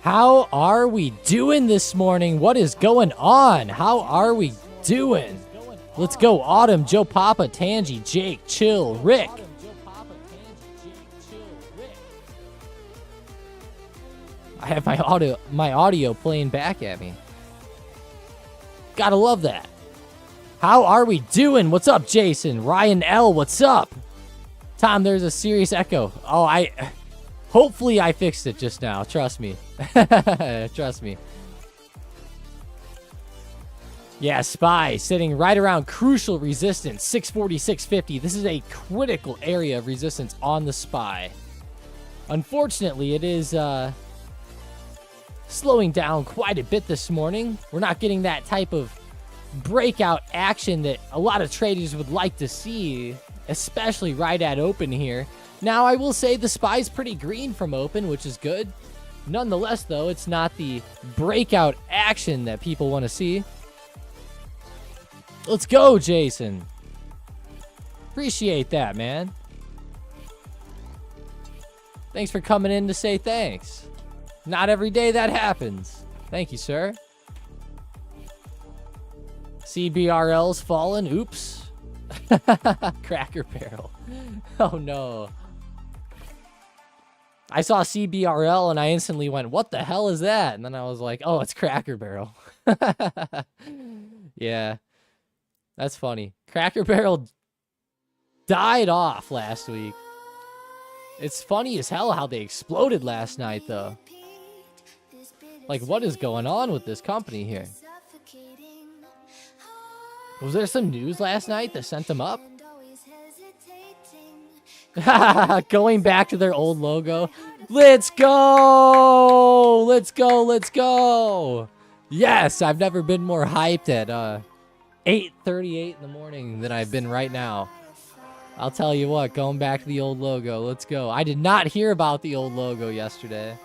How are we doing this morning? What is going on? How are we doing? Let's go. Autumn, Joe Papa, Tangy, Jake, Chill, Rick. I have my audio playing back at me. Gotta love that. How are we doing? What's up, Jason? Ryan L, what's up? Tom, there's a serious echo. Oh, hopefully I fixed it just now. Trust me. Trust me. Yeah, SPY sitting right around crucial resistance, 640, 650. This is a critical area of resistance on the SPY. Unfortunately, it is slowing down quite a bit this morning. We're not getting that type of breakout action that a lot of traders would like to see, especially right at open here. Now, I will say the SPY's pretty green from open, which is good. Nonetheless, though, it's not the breakout action that people want to see. Let's go, Jason. Appreciate that, man. Thanks for coming in to say thanks. Not every day that happens. Thank you, sir. CBRL's fallen. Oops. Cracker Barrel. Oh, no. I saw CBRL and I instantly went, what the hell is that? And then I was like, oh, it's Cracker Barrel. Yeah. That's funny. Cracker Barrel died off last week. It's funny as hell how they exploded last night, though. Like, what is going on with this company here? Was there some news last night that sent them up? Going back to their old logo. Let's go! Let's go, let's go! Yes, I've never been more hyped at 8:38 in the morning than I've been right now. I'll tell you what, going back to the old logo, let's go. I did not hear about the old logo yesterday.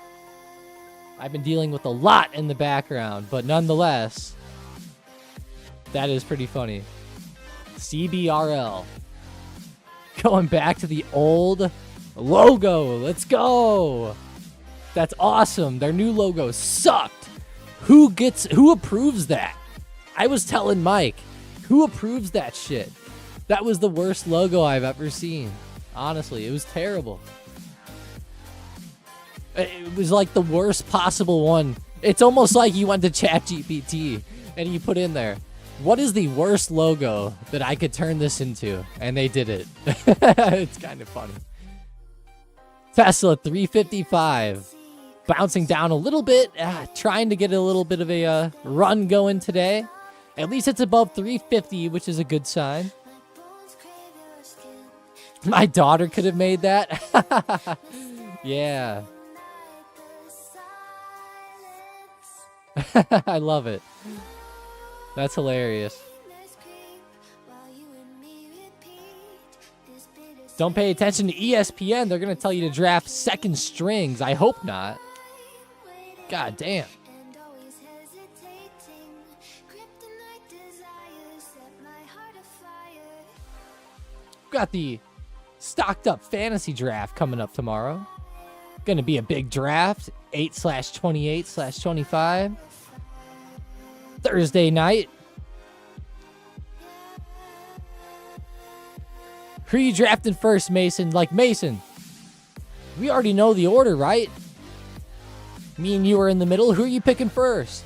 I've been dealing with a lot in the background, but nonetheless, that is pretty funny. CBRL. Going back to the old logo. Let's go. That's awesome. Their new logo sucked. Who approves that? I was telling Mike, who approves that shit? That was the worst logo I've ever seen. Honestly, it was terrible. It was like the worst possible one. It's almost like you went to ChatGPT and you put in there, what is the worst logo that I could turn this into? And they did it. It's kind of funny. Tesla 355. Bouncing down a little bit. Trying to get a little bit of a run going today. At least it's above 350, which is a good sign. My daughter could have made that. Yeah. I love it. That's hilarious. Don't pay attention to ESPN. They're going to tell you to draft second strings. I hope not. God damn. Got the stocked up fantasy draft coming up tomorrow. Going to be a big draft. 8/28/25. Thursday night. Who are you drafting first, Mason? Like, Mason, we already know the order, right? Me and you are in the middle. Who are you picking first?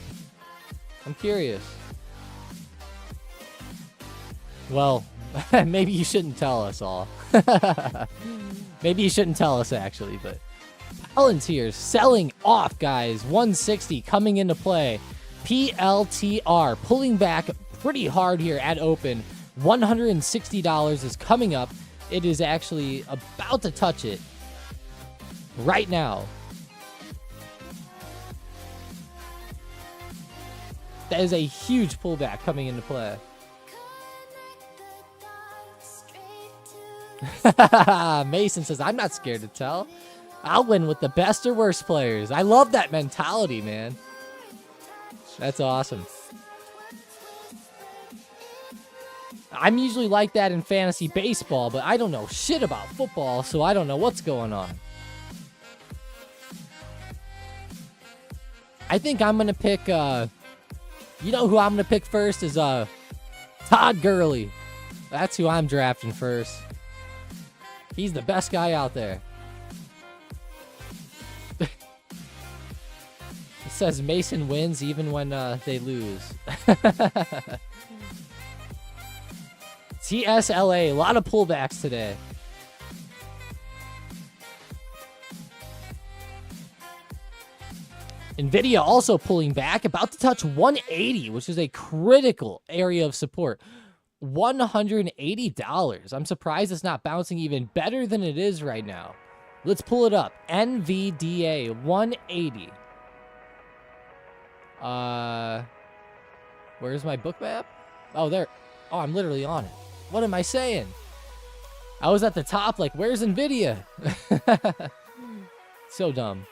I'm curious. Well, maybe you shouldn't tell us all. Maybe you shouldn't tell us, actually, but Palantir's selling off, guys. 160 coming into play. PLTR pulling back pretty hard here at open. $160 is coming up. It is actually about to touch it right now. That is a huge pullback coming into play. Mason says, I'm not scared to tell. I'll win with the best or worst players. I love that mentality, man. That's awesome. I'm usually like that in fantasy baseball, but I don't know shit about football, so I don't know what's going on. I think I'm going to pick, you know who I'm going to pick first is Todd Gurley. That's who I'm drafting first. He's the best guy out there. It says Mason wins even when they lose. TSLA, a lot of pullbacks today. Nvidia also pulling back, about to touch 180, which is a critical area of support. $180. I'm surprised it's not bouncing even better than it is right now. Let's pull it up. NVDA 180. Where's my book map? Oh, there. Oh, I'm literally on it. What am I saying? I was at the top, like, where's Nvidia? So dumb.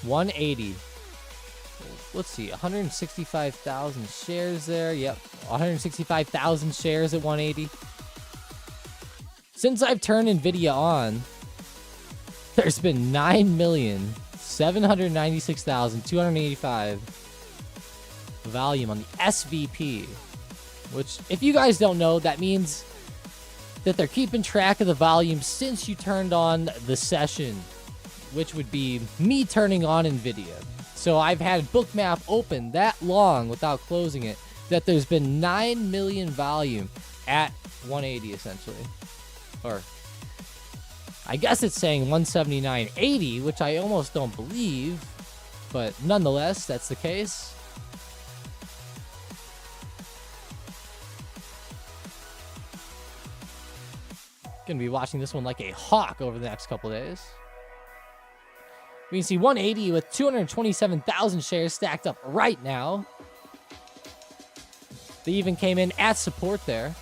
180. Let's see, 165,000 shares there. Yep, 165,000 shares at 180. Since I've turned Nvidia on, there's been 9,796,285 volume on the SVP, which, if you guys don't know, that means that they're keeping track of the volume since you turned on the session, which would be me turning on Nvidia. So I've had Bookmap open that long without closing it that there's been 9 million volume at 180 essentially. Or I guess it's saying 179.80, which I almost don't believe, but nonetheless, that's the case. Gonna be watching this one like a hawk over the next couple days. We can see 180 with 227,000 shares stacked up right now. They even came in at support there.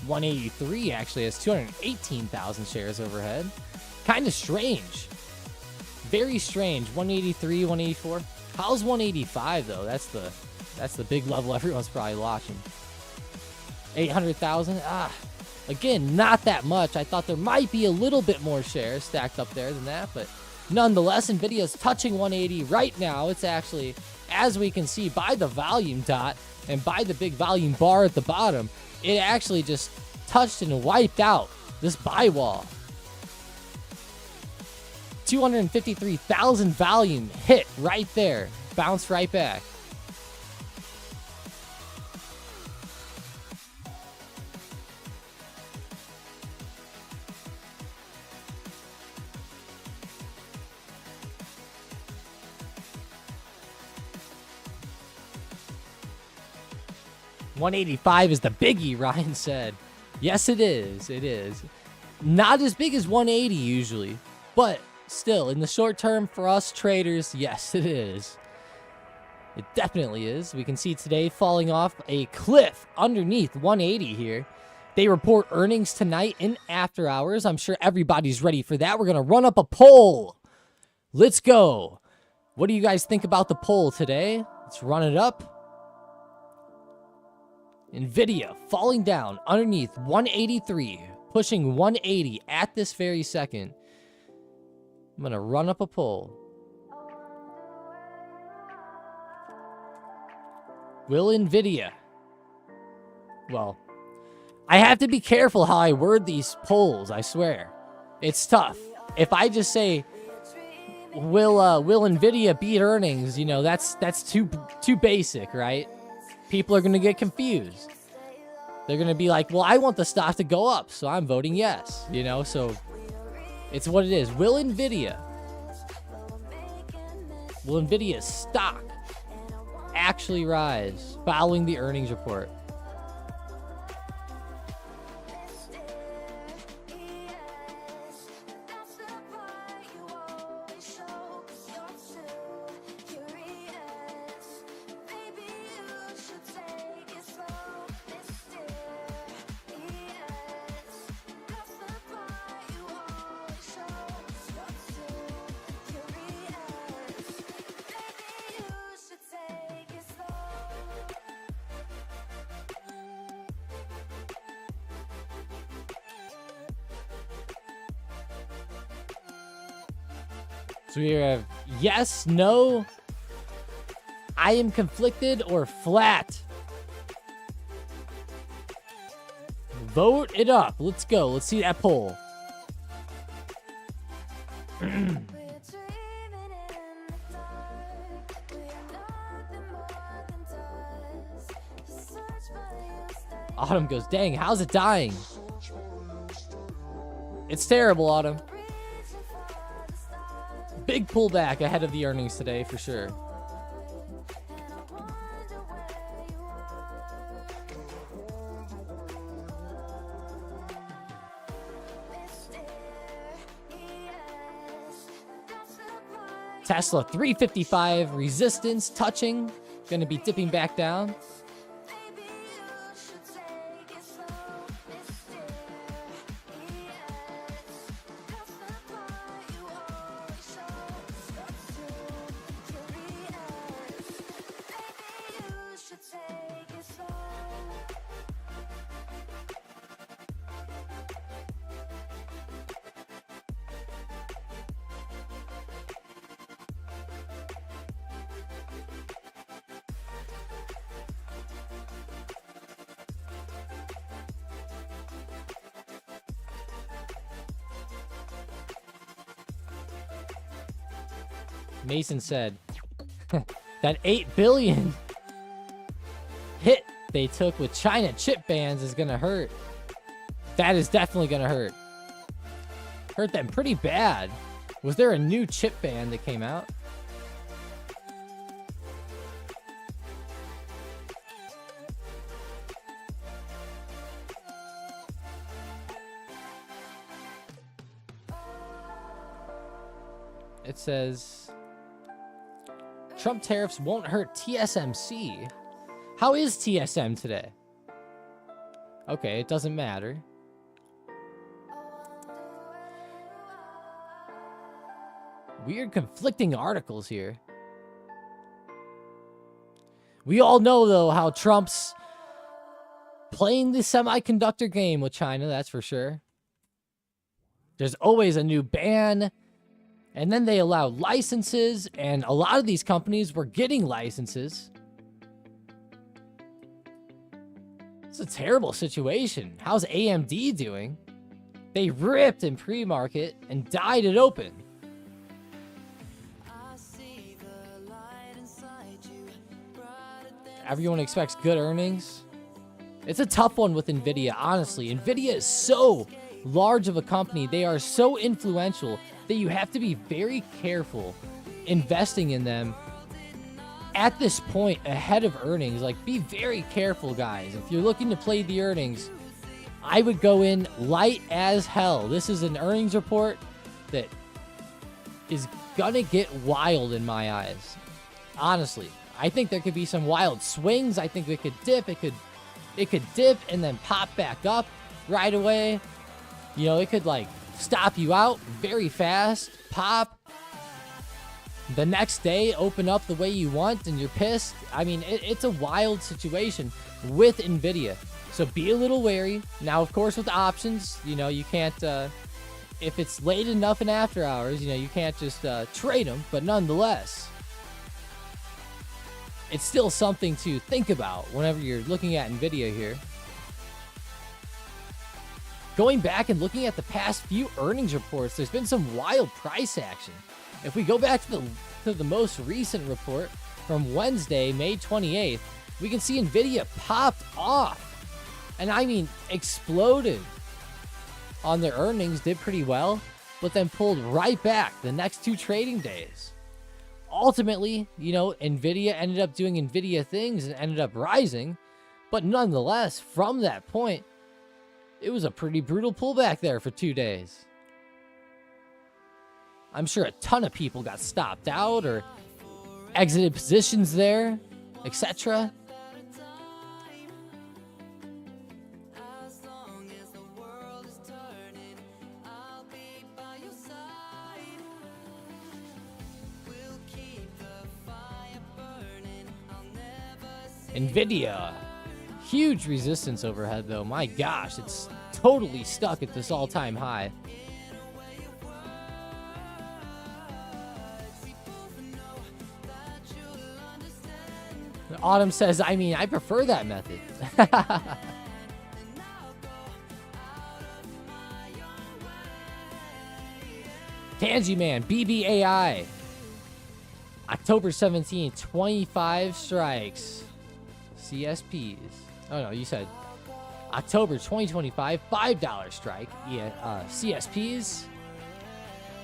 $183 actually has 218,000 shares overhead. Kind of strange. Very strange. 183, 184. How's 185 though? That's the big level everyone's probably watching. 800,000. Again, not that much. I thought there might be a little bit more shares stacked up there than that, but nonetheless, Nvidia's touching 180 right now. It's actually, as we can see by the volume dot and by the big volume bar at the bottom, it actually just touched and wiped out this buy wall. 253,000 volume hit right there. Bounced right back. $185 is the biggie, Ryan said. Yes, it is. It is. Not as big as 180 usually, but still, in the short term for us traders, yes, it is. It definitely is. We can see today falling off a cliff underneath 180 here. They report earnings tonight in after hours. I'm sure everybody's ready for that. We're going to run up a poll. Let's go. What do you guys think about the poll today? Let's run it up. Nvidia falling down underneath 183, pushing 180 at this very second. I'm going to run up a poll. Will Nvidia? Well, I have to be careful how I word these polls, I swear. It's tough. If I just say, will Nvidia beat earnings, you know, that's too basic, right? People are going to get confused. They're going to be like, well, I want the stock to go up, so I'm voting yes, you know? So it's what it is. Will Nvidia's stock actually rise following the earnings report? So we have yes, no, I am conflicted, or flat. Vote it up. Let's go. Let's see that poll. Autumn goes, dang, how's it dying? It's terrible, Autumn. Big pullback ahead of the earnings today, for sure. Tesla 355 resistance touching. Gonna be dipping back down. Mason said, that 8 billion hit they took with China chip bans is gonna hurt. That is definitely gonna hurt. Hurt them pretty bad. Was there a new chip ban that came out? It says Trump tariffs won't hurt TSMC. How is TSM today? Okay, it doesn't matter. Weird conflicting articles here. We all know, though, how Trump's playing the semiconductor game with China, that's for sure. There's always a new ban. And then they allowed licenses, and a lot of these companies were getting licenses. It's a terrible situation. How's AMD doing? They ripped in pre-market and died at open. Everyone expects good earnings. It's a tough one with Nvidia, honestly. Nvidia is so large of a company. They are so influential that you have to be very careful investing in them at this point ahead of earnings. Like, be very careful, guys. If you're looking to play the earnings, I would go in light as hell. This is an earnings report that is gonna get wild in my eyes. Honestly, I think there could be some wild swings. I think it could dip. It could dip and then pop back up right away. You know, it could like stop you out very fast, pop. The next day, open up the way you want and you're pissed. I mean, it's a wild situation with Nvidia. So be a little wary. Now, of course, with options, you know, you can't, if it's late enough in after hours, you know, you can't just trade them. But nonetheless, it's still something to think about whenever you're looking at Nvidia here. Going back and looking at the past few earnings reports, there's been some wild price action. If we go back to the most recent report from Wednesday, May 28th, we can see Nvidia popped off. And I mean, exploded on their earnings, did pretty well, but then pulled right back the next two trading days. Ultimately, you know, Nvidia ended up doing Nvidia things and ended up rising. But nonetheless, from that point, it was a pretty brutal pullback there for 2 days. I'm sure a ton of people got stopped out or exited positions there, etc. Nvidia, huge resistance overhead though. My gosh, it's totally stuck at this all-time high. Autumn says, I mean, I prefer that method. Tansy Man, BBAI. October 17th, 25 strikes. CSPs. Oh, no, you said October 2025, $5 strike. Yeah, CSPs.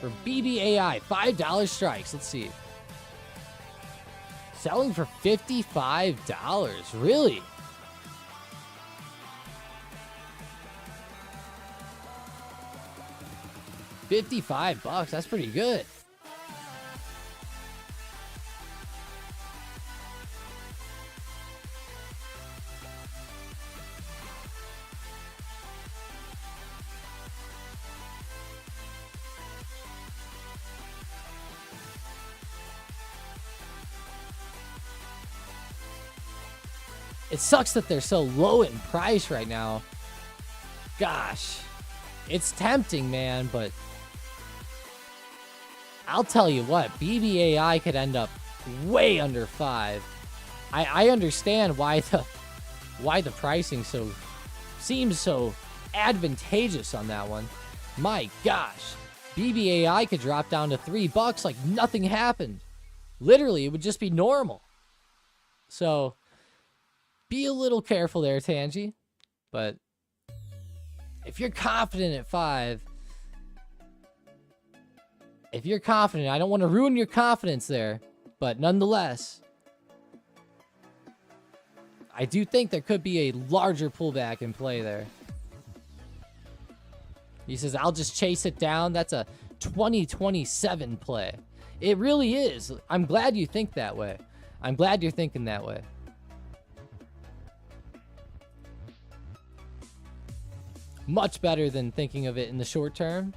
For BBAI, $5 strikes. Let's see. Selling for $55. Really? $55. That's pretty good. It sucks that they're so low in price right now. Gosh, it's tempting, man, but I'll tell you what, BBAI could end up way under 5. I understand why the pricing seems so advantageous on that one. My gosh, BBAI could drop down to $3 like nothing happened. Literally, it would just be normal. So be a little careful there, Tangy. But if you're confident at 5, if you're confident, I don't want to ruin your confidence there, but nonetheless, I do think there could be a larger pullback in play there. He says, I'll just chase it down. That's a 2027 play. It really is. I'm glad you think that way. I'm glad you're thinking that way. Much better than thinking of it in the short term.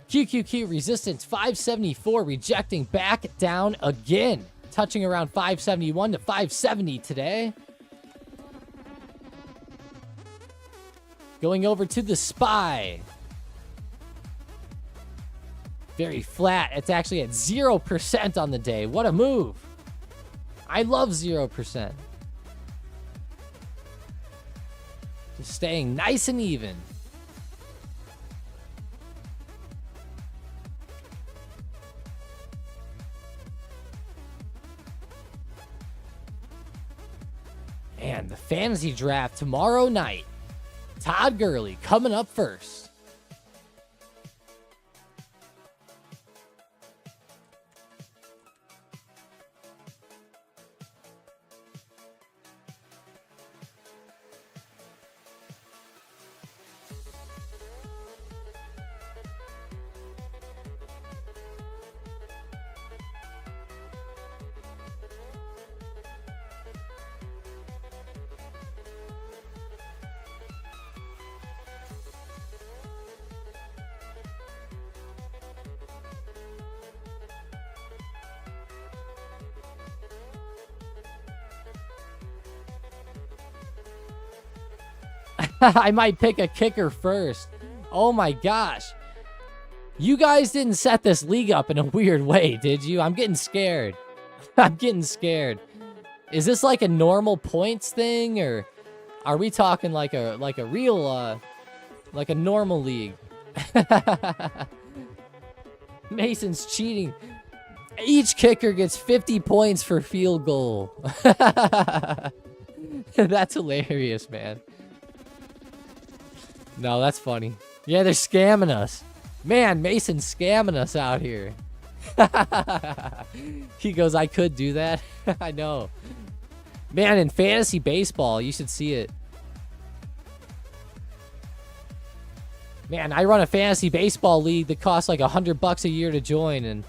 QQQ resistance 574, rejecting back down again. Touching around 571 to 570 today. Going over to the SPY. Very flat. It's actually at 0% on the day. What a move. I love 0%. Just staying nice and even. And the fantasy draft tomorrow night. Todd Gurley coming up first. I might pick a kicker first. Oh my gosh. You guys didn't set this league up in a weird way, did you? I'm getting scared. I'm getting scared. Is this like a normal points thing, or are we talking like a real like a normal league? Mason's cheating. Each kicker gets 50 points for field goal. That's hilarious, man. No, that's funny. Yeah, they're scamming us. Man, Mason's scamming us out here. He goes, I could do that. I know. Man, in fantasy baseball, you should see it. Man, I run a fantasy baseball league that costs like $100 a year to join, and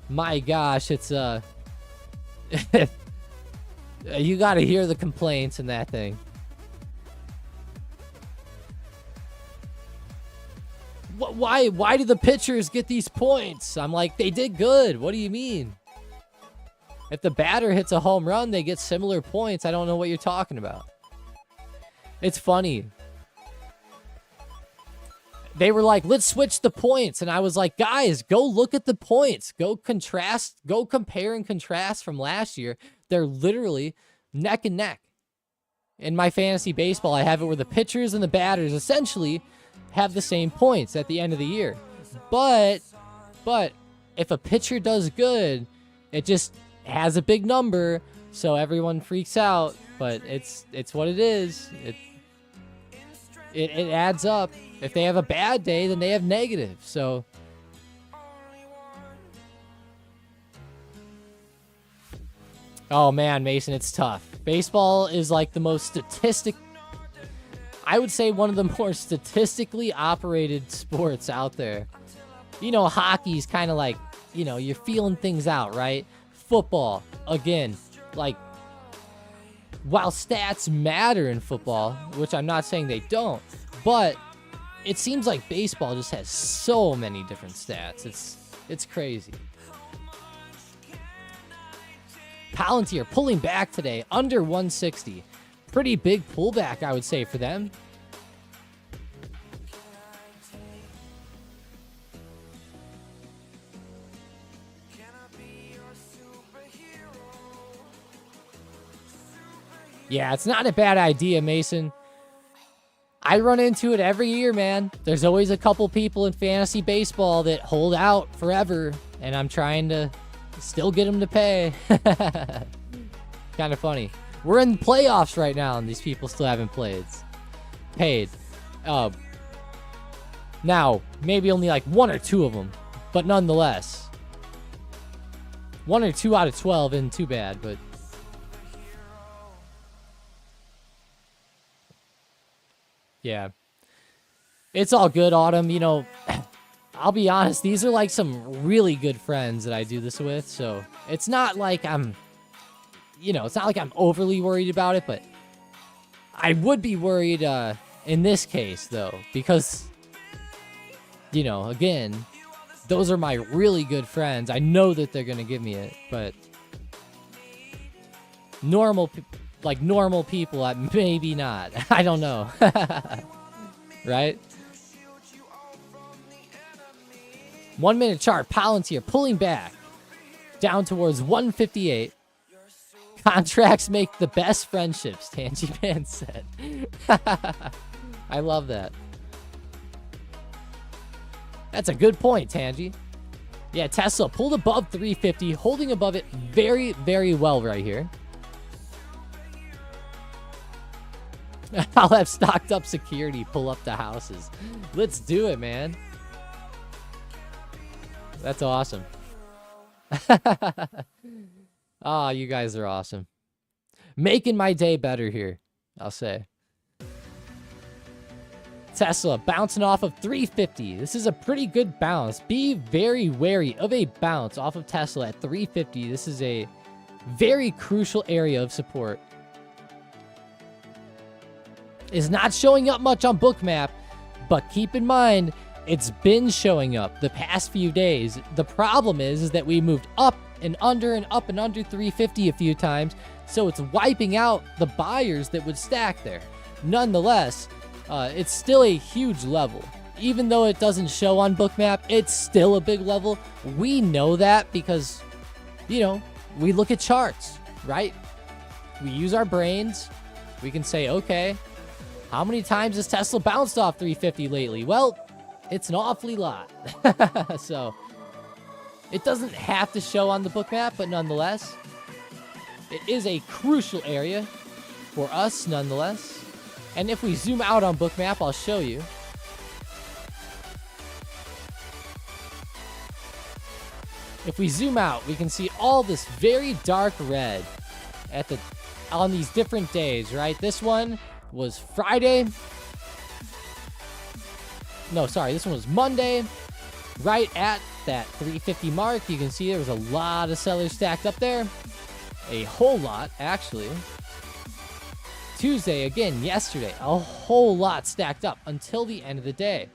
my gosh, it's you got to hear the complaints in that thing. Why do the pitchers get these points? I'm like, they did good. What do you mean? If the batter hits a home run, they get similar points. I don't know what you're talking about. It's funny. they were like, let's switch the points. And I was like, guys, go look at the points. Go compare and contrast from last year. They're literally neck and neck. In my fantasy baseball, I have it where the pitchers and the batters essentially have the same points at the end of the year. But if a pitcher does good, it just has a big number, so everyone freaks out. But it's what it is. It adds up. If they have a bad day, then they have negative. So oh man, Mason, it's tough. Baseball is like the most I would say one of the more statistically operated sports out there. You know, hockey's kind of like, you know, you're feeling things out, right? Football, again, like, while stats matter in football, which I'm not saying they don't, but it seems like baseball just has so many different stats. It's crazy. Palantir pulling back today, under 160. Pretty big pullback, I would say, for them. Yeah, it's not a bad idea, Mason. I run into it every year, man. There's always a couple people in fantasy baseball that hold out forever, and I'm trying to still get them to pay. Kind of funny. We're in playoffs right now, and these people still haven't paid. Now, maybe only like 1 or 2 of them, but nonetheless. 1 or 2 out of 12 isn't too bad, but yeah. It's all good, Autumn. You know, I'll be honest, these are like some really good friends that I do this with, so it's not like it's not like I'm overly worried about it, but I would be worried in this case, though, because, you know, again, those are my really good friends. I know that they're going to give me it, but normal people, maybe not. I don't know. Right? 1 minute chart, Palantir pulling back down towards 158. Contracts make the best friendships, Tangy Man said. I love that. That's a good point, Tangy. Yeah, Tesla pulled above 350, holding above it very, very well right here. I'll have stocked up security pull up the houses. Let's do it, man. That's awesome. Ah, you guys are awesome. Making my day better here, I'll say. Tesla bouncing off of 350. This is a pretty good bounce. Be very wary of a bounce off of Tesla at 350. This is a very crucial area of support. Is not showing up much on Bookmap, but keep in mind, it's been showing up the past few days. The problem is that we moved up and under 350 a few times, so it's wiping out the buyers that would stack there. Nonetheless, it's still a huge level. Even though it doesn't show on Bookmap, it's still a big level. We know that because, you know, we look at charts, right? We use our brains. We can say, okay, how many times has Tesla bounced off 350 lately? Well, it's an awfully lot. So it doesn't have to show on the Bookmap, but nonetheless, it is a crucial area for us nonetheless. And if we zoom out on Bookmap, I'll show you. If we zoom out, we can see all this very dark red on these different days, right? This one was Friday. No, sorry, this one was Monday. Right at that 350 mark, you can see there was a lot of sellers stacked up there. A whole lot, actually. Tuesday, again, yesterday, a whole lot stacked up until the end of the day,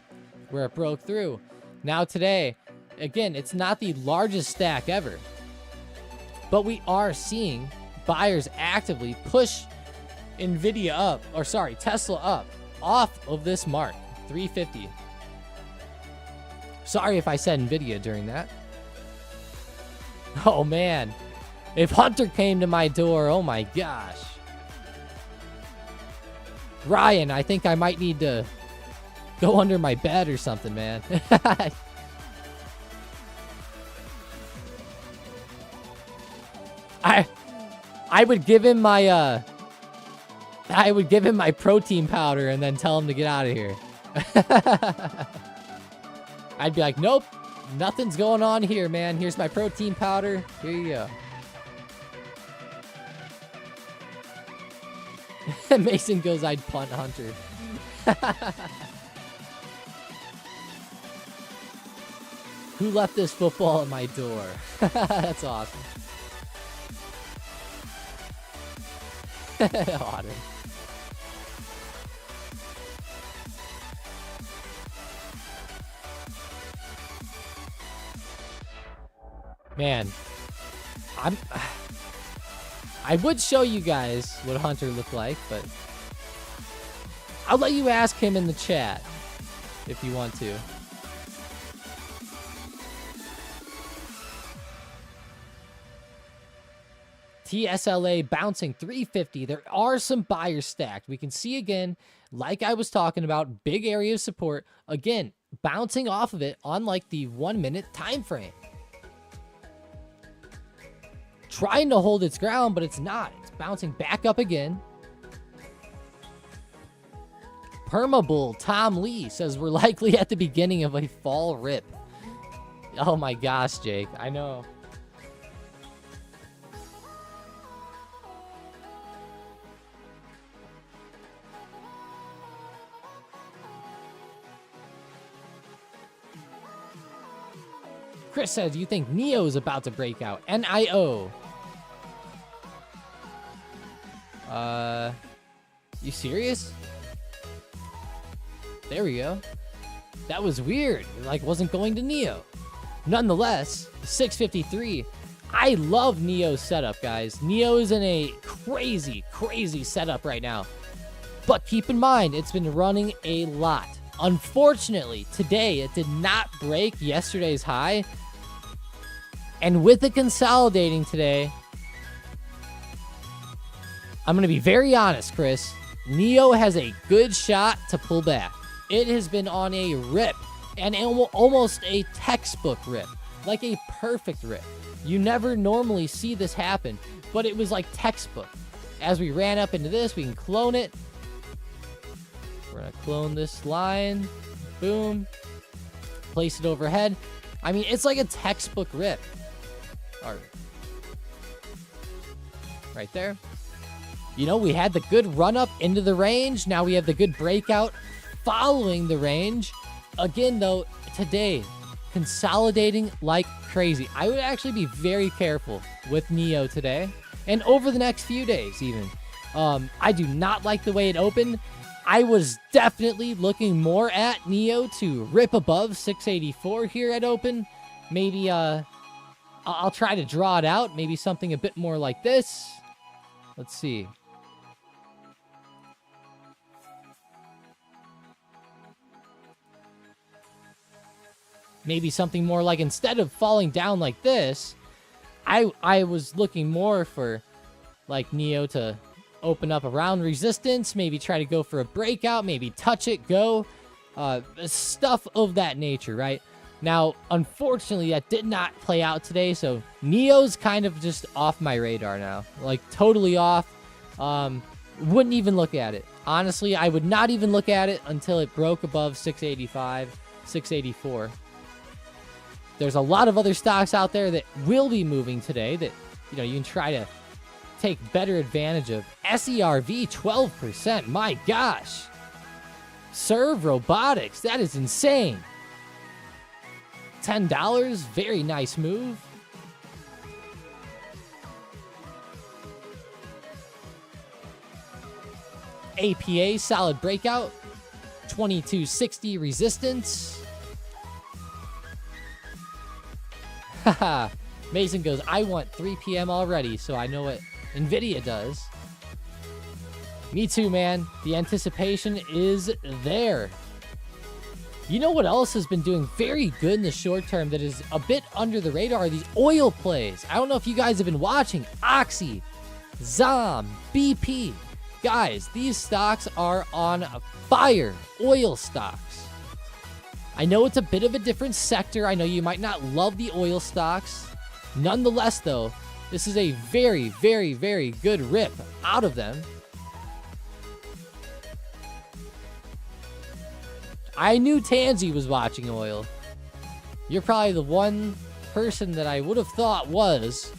where it broke through. Now today, again, it's not the largest stack ever, but we are seeing buyers actively push Tesla up off of this mark, 350. Sorry if I said Nvidia during that. Oh, man. If Hunter came to my door, oh my gosh. Ryan, I think I might need to go under my bed or something, man. I would give him my protein powder and then tell him to get out of here. I'd be like, nope, nothing's going on here, man. Here's my protein powder. Here you go. Mason goes, I'd punt Hunter. Who left this football at my door? That's awesome. Otter. Man, I would show you guys what Hunter looked like, but I'll let you ask him in the chat if you want to. TSLA bouncing 350. There are some buyers stacked. We can see again, like I was talking about, big area of support. Again, bouncing off of it on like the 1 minute time frame. Trying to hold its ground, but it's not. It's bouncing back up again. Permabull Tom Lee says we're likely at the beginning of a fall rip. Oh my gosh, Jake. I know. Chris says, you think NIO is about to break out? NIO. You serious? There we go. That was weird. It, like, wasn't going to NIO. Nonetheless, 653. I love NIO's setup, guys. NIO is in a crazy, crazy setup right now. But keep in mind, it's been running a lot. Unfortunately, today, it did not break yesterday's high. And with it consolidating today, I'm going to be very honest, Chris. NIO has a good shot to pull back. It has been on a rip, and almost a textbook rip, like a perfect rip. You never normally see this happen, but it was like textbook. As we ran up into this, we can clone it. We're going to clone this line. Boom. Place it overhead. I mean, it's like a textbook rip. All right. Right there. You know, we had the good run up into the range. Now we have the good breakout following the range. Again, though, today, consolidating like crazy. I would actually be very careful with NIO today and over the next few days even. I do not like the way it opened. I was definitely looking more at NIO to rip above 684 here at open. Maybe I'll try to draw it out. Maybe something a bit more like this. Let's see. Maybe something more like, instead of falling down like this, I was looking more for like NIO to open up around resistance, maybe try to go for a breakout, maybe touch it, go, stuff of that nature, right? Now, unfortunately, that did not play out today, so NIO's kind of just off my radar now, like totally off. Wouldn't even look at it. Honestly, I would not even look at it until it broke above 685, 684. There's a lot of other stocks out there that will be moving today that, you know, you can try to take better advantage of. SERV, 12%. My gosh. Serve Robotics. That is insane. $10. Very nice move. APA, solid breakout. 2260 resistance. Haha. Mason goes, I want 3 p.m. already, so I know what Nvidia does. Me too, man. The anticipation is there. You know what else has been doing very good in the short term that is a bit under the radar? These oil plays. I don't know if you guys have been watching. Oxy, Zom, BP. Guys, these stocks are on fire. Oil stocks. I know it's a bit of a different sector. I know you might not love the oil stocks. Nonetheless, though, this is a very, very, very good rip out of them. I knew Tansy was watching oil. You're probably the one person that I would have thought was.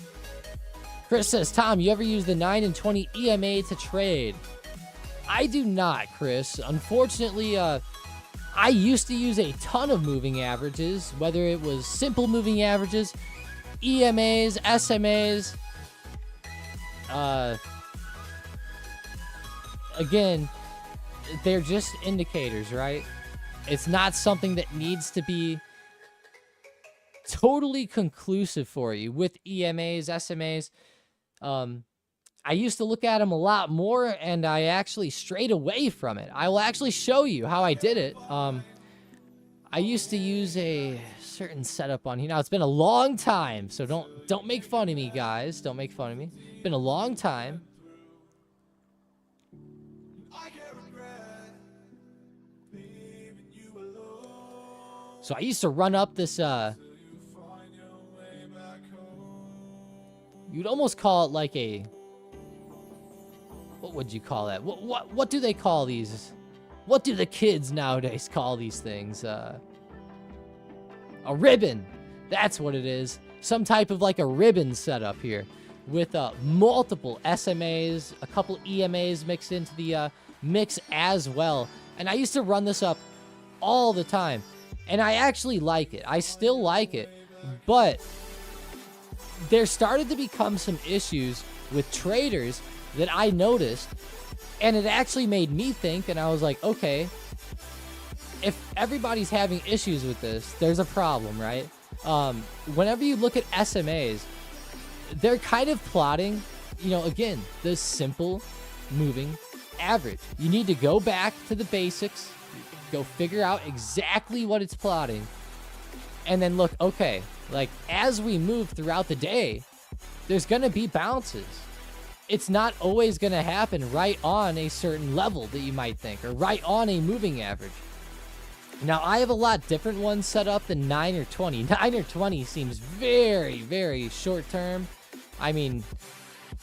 Chris says, Tom, you ever use the 9 and 20 EMA to trade? I do not, Chris. Unfortunately, I used to use a ton of moving averages, whether it was simple moving averages, EMAs, SMAs. Again, they're just indicators, right? It's not something that needs to be totally conclusive for you with EMAs, SMAs. I used to look at them a lot more, and I actually strayed away from it. I will actually show you how I did it. I used to use a certain setup on here. Now, it's been a long time, so don't make fun of me, guys. Don't make fun of me. It's been a long time. So I used to run up this, you'd almost call it like a, what would you call that? What do they call these? What do the kids nowadays call these things? A ribbon. That's what it is. Some type of like a ribbon setup here with multiple SMAs, a couple EMAs mixed into the mix as well. And I used to run this up all the time. And I actually like it. I still like it. But there started to become some issues with traders that I noticed. And it actually made me think, and I was like, okay, if everybody's having issues with this, there's a problem, right? Whenever you look at SMAs, they're kind of plotting, again, the simple moving average. You need to go back to the basics, go figure out exactly what it's plotting, and then look, okay, like as we move throughout the day, there's going to be bounces. It's not always going to happen right on a certain level that you might think, or right on a moving average. Now, I have a lot different ones set up than 9 or 20. 9 or 20 seems very, very short term. I mean,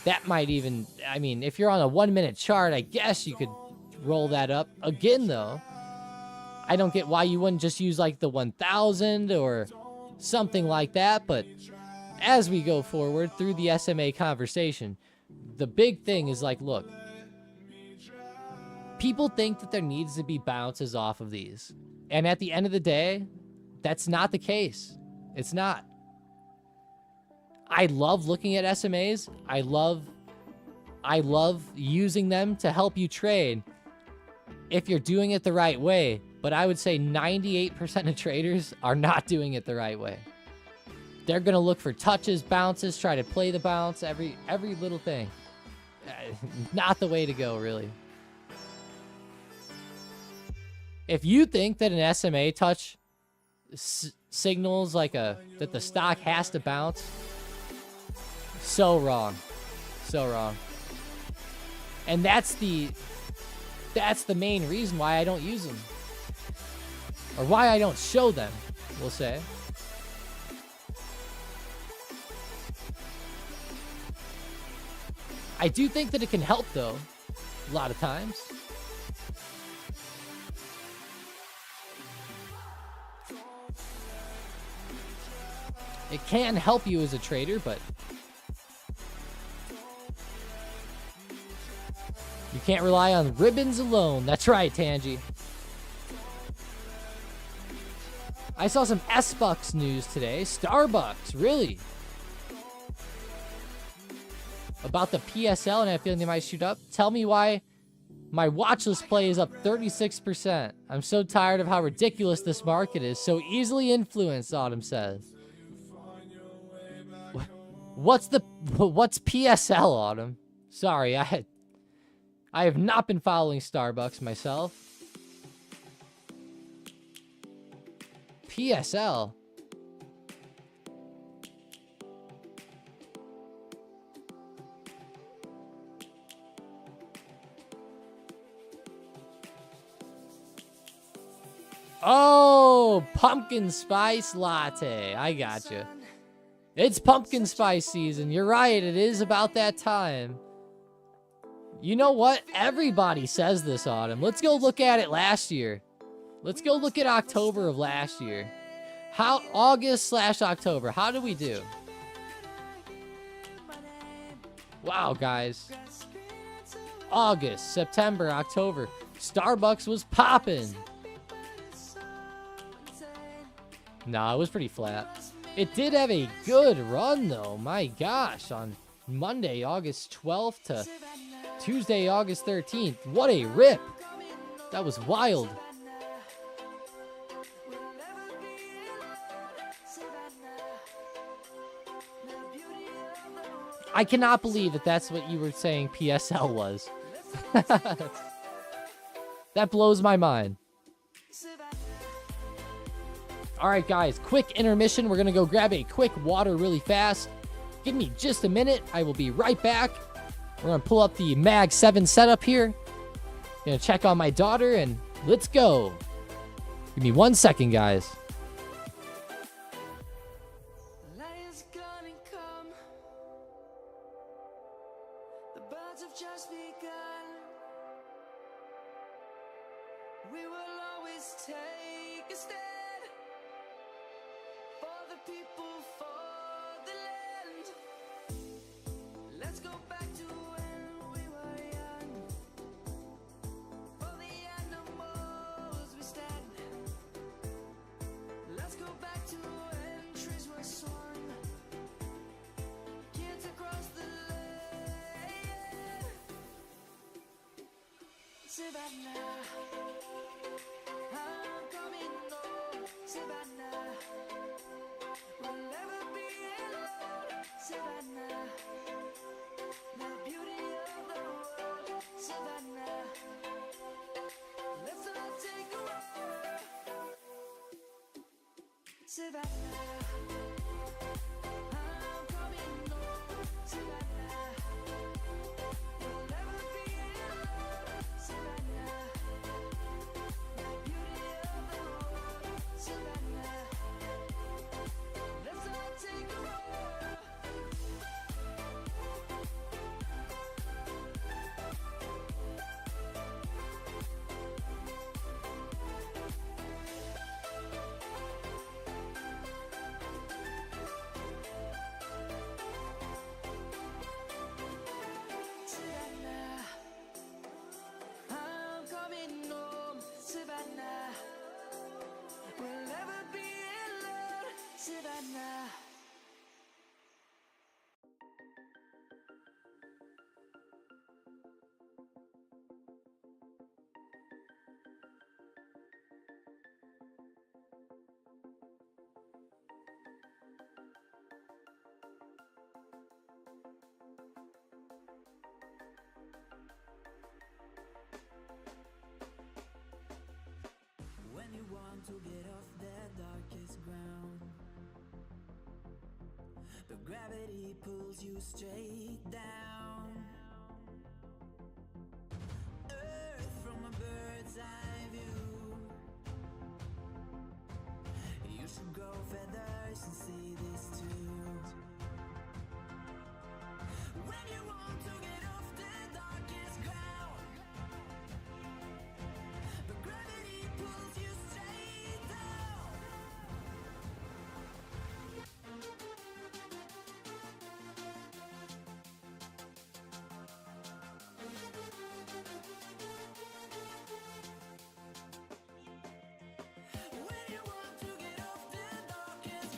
that might even, if you're on a 1 minute chart, I guess you could roll that up. Again, though, I don't get why you wouldn't just use like the 1000 or something like that. But as we go forward through the SMA conversation, the big thing is like, look, people think that there needs to be bounces off of these. And at the end of the day, that's not the case. It's not. I love looking at SMAs. I love using them to help you trade if you're doing it the right way. But I would say 98% of traders are not doing it the right way. They're going to look for touches, bounces, try to play the bounce, every little thing. Not the way to go, really. If you think that an SMA touch signals like that the stock has to bounce, so wrong. So wrong. And that's the main reason why I don't use them. Or why I don't show them, we'll say. I do think that it can help, though, a lot of times. It can help you as a trader, but you can't rely on ribbons alone. That's right, Tangy. I saw some S-Bucks news today. Starbucks, really? About the PSL, and I have a feeling they might shoot up. Tell me why my watchlist play is up 36%. I'm so tired of how ridiculous this market is. So easily influenced, Autumn says. What's PSL, Autumn? Sorry, I have not been following Starbucks myself. PSL. Oh, pumpkin spice latte. I got you. It's pumpkin spice season. You're right. It is about that time. You know what? Everybody says this autumn. Let's go look at it last year. Let's go look at October of last year. How August/October. How did we do? Wow, guys. August, September, October. Starbucks was popping. Nah, it was pretty flat. It did have a good run, though. My gosh, on Monday, August 12th to Tuesday, August 13th. What a rip. That was wild. I cannot believe that that's what you were saying PSL was. That blows my mind. All right, guys, quick intermission. We're going to go grab a quick water really fast. Give me just a minute. I will be right back. We're going to pull up the Mag 7 setup here. Going to check on my daughter, and let's go. Give me 1 second, guys. We will always take a stand for the people, for the land. Let's go back to when we were young. For the animals we stand. Let's go back to when trees were swung. Kids across the land. Savannah. I'm coming home, Savannah. We'll never be alone, Savannah. The beauty of the world, Savannah. Let's all take a walk, Savannah. I'm coming home, Savannah. We'll never be alone, Savannah. Savannah. When you want to get off the darkest ground, but gravity pulls you straight down. Earth from a bird's eye view. You should grow feathers and see this too. When you want to get off the darkest ground, but gravity pulls you straight down. When you want to get off the darkest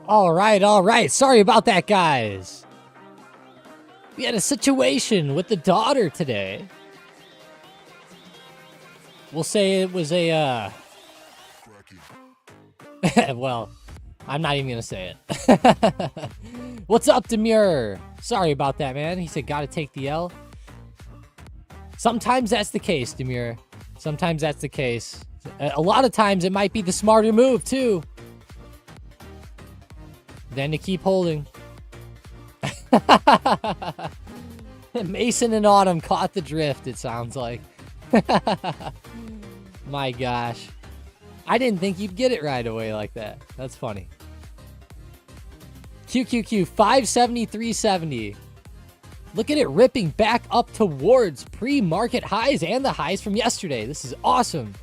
All right. Sorry about that, guys. We had a situation with the daughter today. We'll say it was a, well, I'm not even going to say it. What's up, Demure? Sorry about that, man. He said, gotta take the L. Sometimes that's the case, Demure. Sometimes that's the case. A lot of times it might be the smarter move, too. Then to keep holding. Mason and Autumn caught the drift, it sounds like. My gosh. I didn't think you'd get it right away like that. That's funny. QQQ 573.70. Look at it ripping back up towards pre-market highs and the highs from yesterday. This is awesome.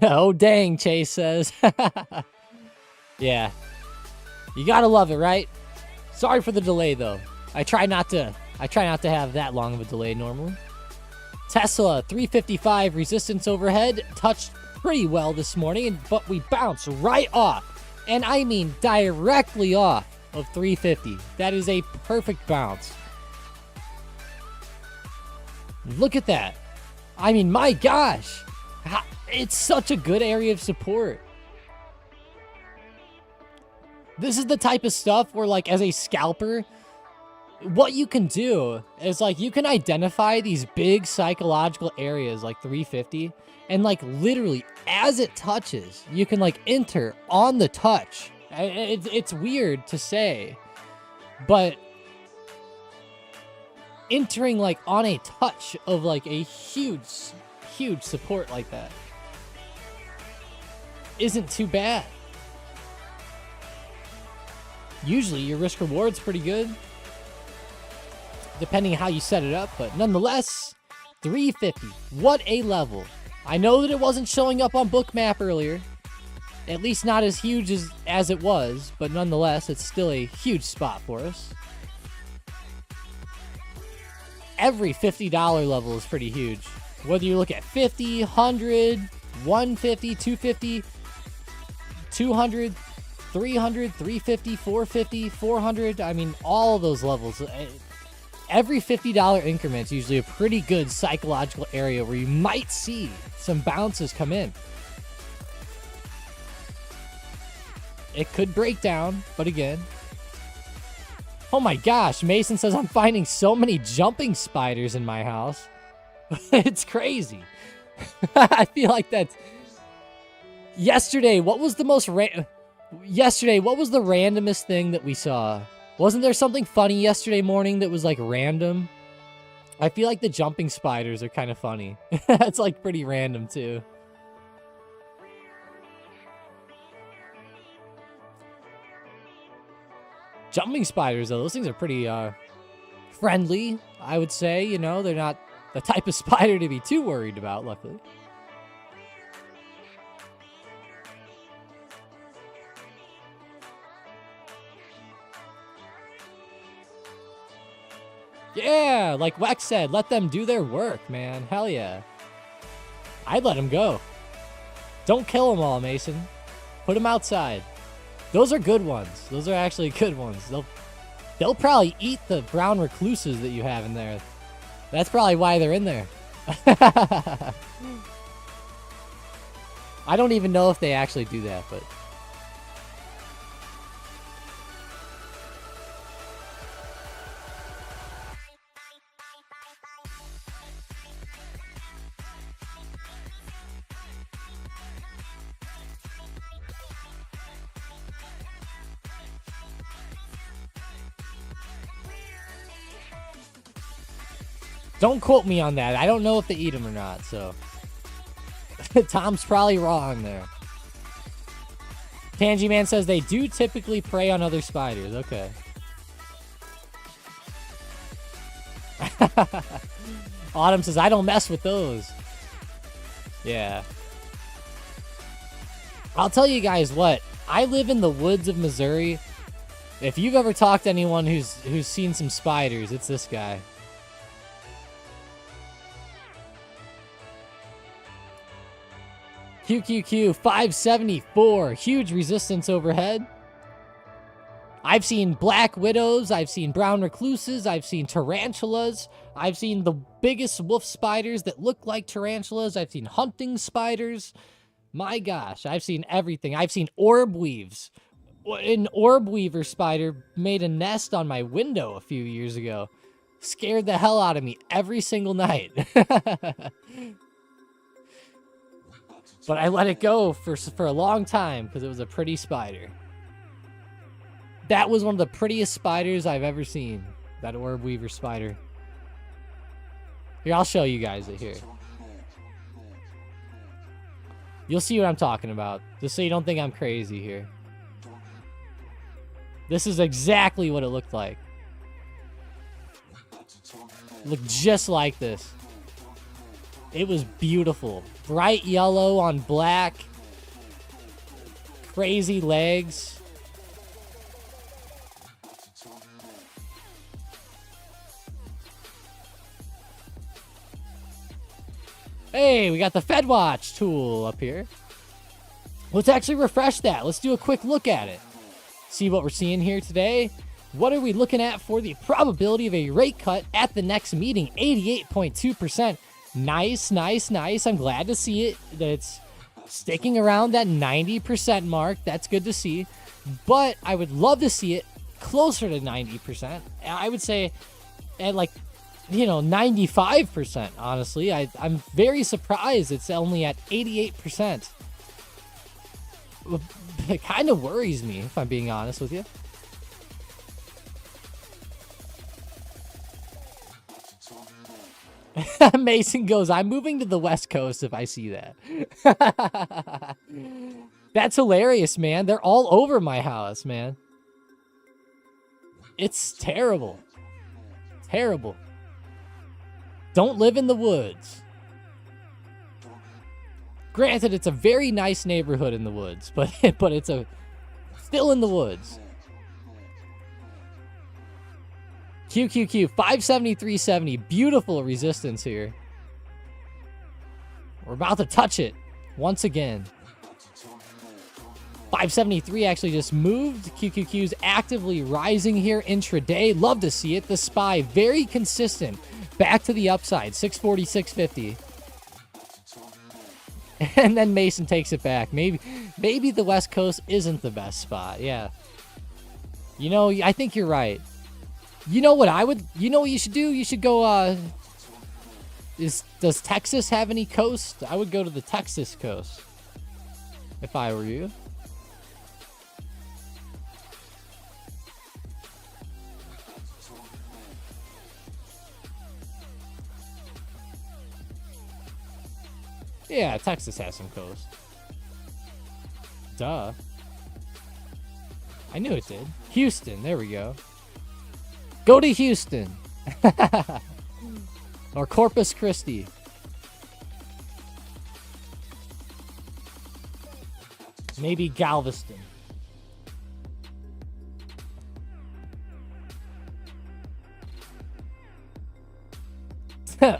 Oh, dang, Chase says. Yeah. You gotta love it, right? Sorry for the delay, though. I try not to have that long of a delay normally. Tesla 355 resistance overhead touched pretty well this morning, but we bounced right off. And I mean directly off of 350. That is a perfect bounce. Look at that. I mean, my gosh. It's such a good area of support. This is the type of stuff where, like, as a scalper, what you can do is, like, you can identify these big psychological areas like 350, and, like, literally as it touches, you can, like, enter on the touch. It's weird to say, but entering, like, on a touch of, like, a huge support like that isn't too bad. Usually your risk reward's pretty good, depending on how you set it up, but nonetheless, 350, what a level. I know that it wasn't showing up on Bookmap earlier, at least not as huge as it was, but nonetheless, it's still a huge spot for us. Every $50 level is pretty huge. Whether you look at 50, 100, 150, 250, 200, 300, 350, 450, 400, I mean, all of those levels. Every $50 increment is usually a pretty good psychological area where you might see some bounces come in. It could break down, but again. Oh my gosh, Mason says I'm finding so many jumping spiders in my house. It's crazy. I feel like that's... Yesterday, what was the randomest thing that we saw? Wasn't there something funny yesterday morning that was, like, random? I feel like the jumping spiders are kind of funny. It's, like, pretty random, too. Jumping spiders, though, those things are pretty, friendly, I would say. You know, they're not the type of spider to be too worried about, luckily. Yeah, like Wex said, let them do their work, man. Hell yeah. I'd let them go. Don't kill them all, Mason. Put them outside. Those are good ones. Those are actually good ones. They'll probably eat the brown recluses that you have in there. That's probably why they're in there. I don't even know if they actually do that, but... Don't quote me on that. I don't know if they eat them or not, so... Tom's probably wrong there. Tangy Man says they do typically prey on other spiders. Okay. Autumn says, I don't mess with those. Yeah. I'll tell you guys what. I live in the woods of Missouri. If you've ever talked to anyone who's seen some spiders, it's this guy. QQQ 574. Huge resistance overhead. I've seen black widows. I've seen brown recluses. I've seen tarantulas. I've seen the biggest wolf spiders that look like tarantulas. I've seen hunting spiders. My gosh, I've seen everything. I've seen orb weaves. An orb weaver spider made a nest on my window a few years ago. Scared the hell out of me every single night. But I let it go for a long time because it was a pretty spider. That was one of the prettiest spiders I've ever seen. That orb weaver spider. Here, I'll show you guys it here. You'll see what I'm talking about. Just so you don't think I'm crazy here. This is exactly what it looked like. It looked just like this. It was beautiful. Bright yellow on black. Crazy legs. Hey, we got the FedWatch tool up here. Let's actually refresh that. Let's do a quick look at it. See what we're seeing here today. What are we looking at for the probability of a rate cut at the next meeting? 88.2%. Nice, nice, nice. I'm glad to see it, that it's sticking around that 90% mark. That's good to see. But I would love to see it closer to 90%. I would say at 95%, honestly. I'm very surprised it's only at 88%. It kind of worries me, if I'm being honest with you. Mason goes, I'm moving to the West Coast if I see that. That's hilarious, man. They're all over my house, man. It's terrible. Terrible. Don't live in the woods. Granted, it's a very nice neighborhood in the woods, but it's still in the woods. QQQ 573.70. Beautiful resistance here. We're about to touch it once again. 573 actually just moved. QQQ's actively rising here intraday. Love to see it. The SPY very consistent. Back to the upside. 640, 650. And then Mason takes it back. Maybe the West Coast isn't the best spot. Yeah. You know, I think you're right. You know what you should do? You should go, does Texas have any coast? I would go to the Texas coast. If I were you. Yeah, Texas has some coast. Duh. I knew it did. Houston, there we go. Go to Houston. Or Corpus Christi. Maybe Galveston.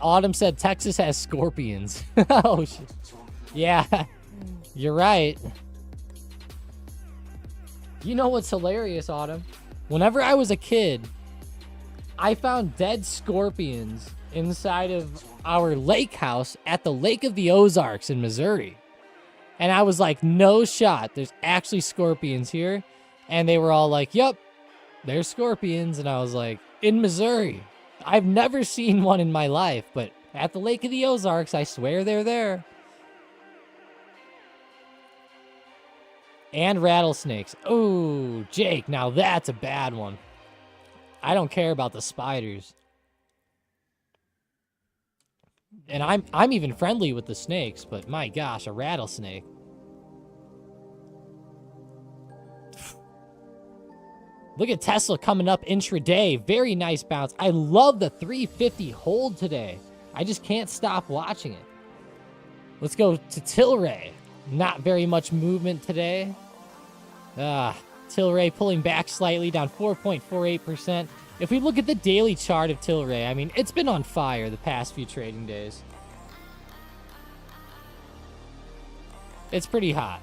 Autumn said Texas has scorpions. Oh, shit. Yeah, you're right. You know what's hilarious, Autumn? Whenever I was a kid, I found dead scorpions inside of our lake house at the Lake of the Ozarks in Missouri. And I was like, no shot. There's actually scorpions here. And they were all like, yep, there's scorpions. And I was like, in Missouri. I've never seen one in my life, but at the Lake of the Ozarks, I swear they're there. And rattlesnakes. Oh, Jake, now that's a bad one. I don't care about the spiders. And I'm even friendly with the snakes, but my gosh, a rattlesnake. Look at Tesla coming up intraday. Very nice bounce. I love the 350 hold today. I just can't stop watching it. Let's go to Tilray. Not very much movement today. Tilray pulling back slightly, down 4.48%. If we look at the daily chart of Tilray, I mean, it's been on fire the past few trading days. It's pretty hot.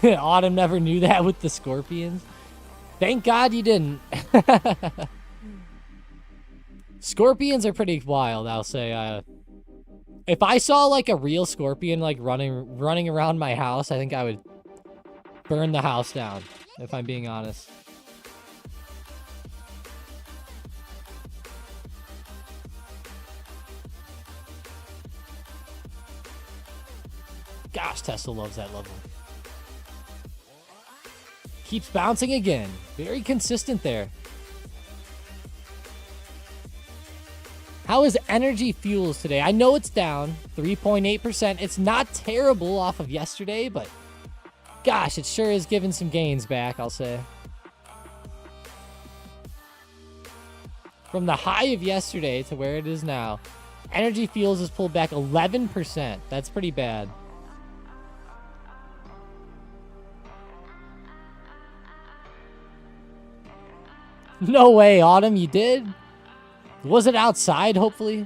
Autumn never knew that with the scorpions. Thank God you didn't. Scorpions are pretty wild, I'll say. If I saw like a real scorpion like running around my house, I think I would burn the house down, if I'm being honest. Gosh, Tesla loves that level. Keeps bouncing again. Very consistent there. How is Energy Fuels today? I know it's down 3.8%. It's not terrible off of yesterday, but gosh, it sure is giving some gains back, I'll say. From the high of yesterday to where it is now, Energy Fuels has pulled back 11%. That's pretty bad. No way, Autumn, you did? Was it outside, hopefully?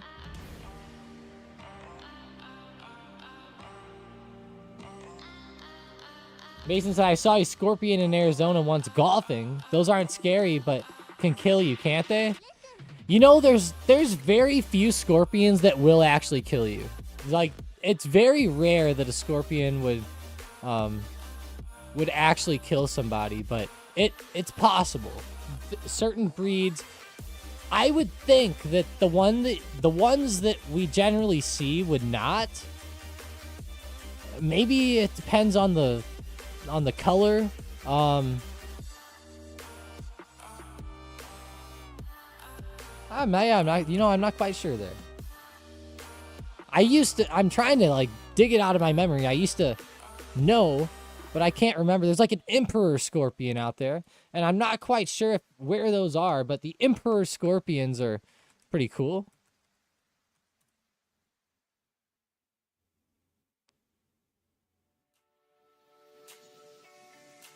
Mason said, I saw a scorpion in Arizona once golfing. Those aren't scary, but can kill you, can't they? You know, there's very few scorpions that will actually kill you. Like, it's very rare that a scorpion would actually kill somebody, but it's possible. Certain breeds, I would think that the ones that we generally see would not. Maybe it depends on the color. I'm not quite sure there. I'm trying to like dig it out of my memory. I used to know, but I can't remember. There's like an emperor scorpion out there, and I'm not quite sure where those are, but the emperor scorpions are pretty cool.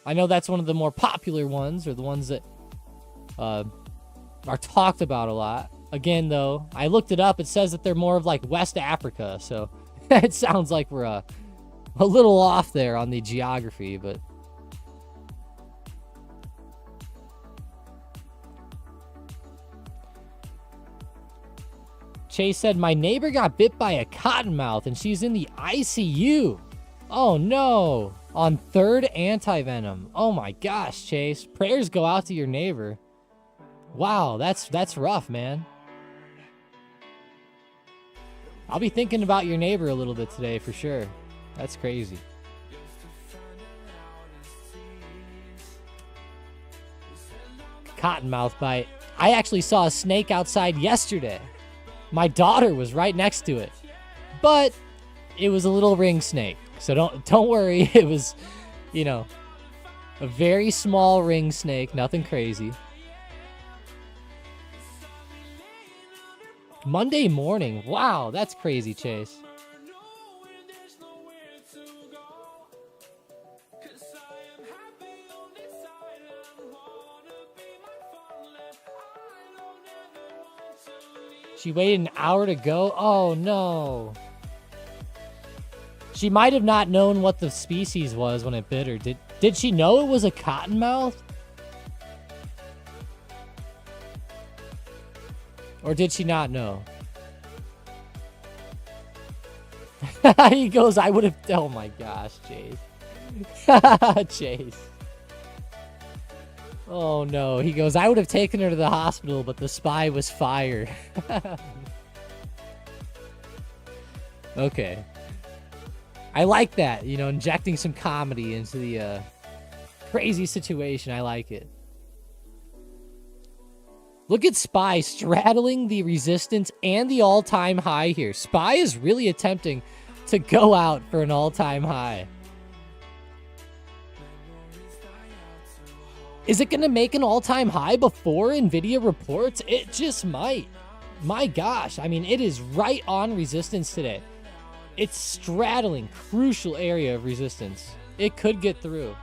I know that's one of the more popular ones, or the ones that are talked about a lot. Again, though, I looked it up. It says that they're more of like West Africa, so it sounds like we're a little off there on the geography, but Chase said, my neighbor got bit by a cottonmouth and she's in the ICU. Oh no. On third antivenom. Oh my gosh, Chase. Prayers go out to your neighbor. Wow, that's rough, man. I'll be thinking about your neighbor a little bit today for sure. That's crazy. Cottonmouth bite. I actually saw a snake outside yesterday. My daughter was right next to it. But it was a little ring snake. So don't worry. It was, you know, a very small ring snake, nothing crazy. Monday morning. Wow, that's crazy, Chase. She waited an hour to go. Oh, no. She might have not known what the species was when it bit her. Did she know it was a cottonmouth? Or did she not know? He goes, I would have... Oh my gosh, Chase. Chase. Oh no. He goes, I would have taken her to the hospital, but the spy was fired. Okay. I like that, you know, injecting some comedy into the crazy situation. I like it. Look at SPY straddling the resistance and the all-time high here. SPY is really attempting to go out for an all-time high. Is it going to make an all-time high before Nvidia reports? It just might. My gosh. I mean, it is right on resistance today. It's straddling crucial area of resistance. It could get through.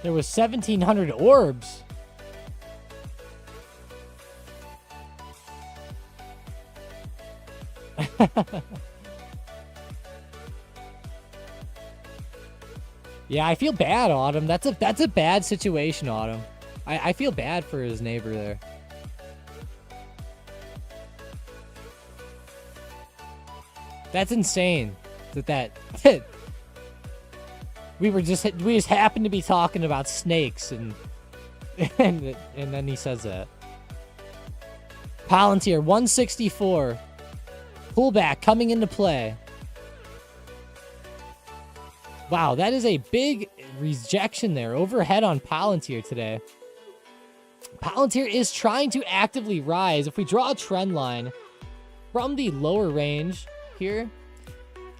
There was 1,700 orbs. Yeah, I feel bad, Autumn. That's a bad situation, Autumn. I feel bad for his neighbor there. That's insane. That we just happened to be talking about snakes and then he says that. Palantir 164. Pullback coming into play. Wow, that is a big rejection there. Overhead on Palantir today. Palantir is trying to actively rise. If we draw a trend line from the lower range here,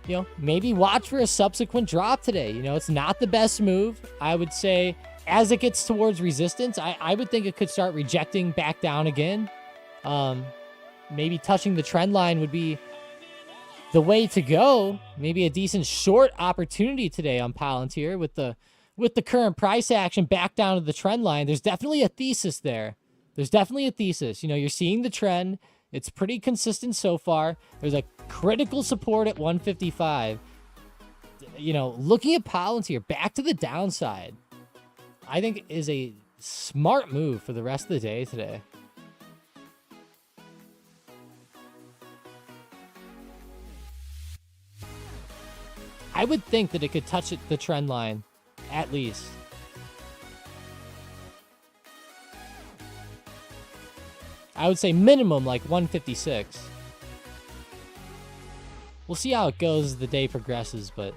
you know, maybe watch for a subsequent drop today. You know, it's not the best move. I would say as it gets towards resistance, I would think it could start rejecting back down again. Maybe touching the trend line would be the way to go. Maybe a decent short opportunity today on Palantir with the current price action back down to the trend line. There's definitely a thesis there. There's definitely a thesis. You know, you're seeing the trend. It's pretty consistent so far. There's a critical support at 155. You know, looking at Palantir back to the downside, I think is a smart move for the rest of the day today. I would think that it could touch the trend line, at least. I would say minimum like 156. We'll see how it goes as the day progresses, but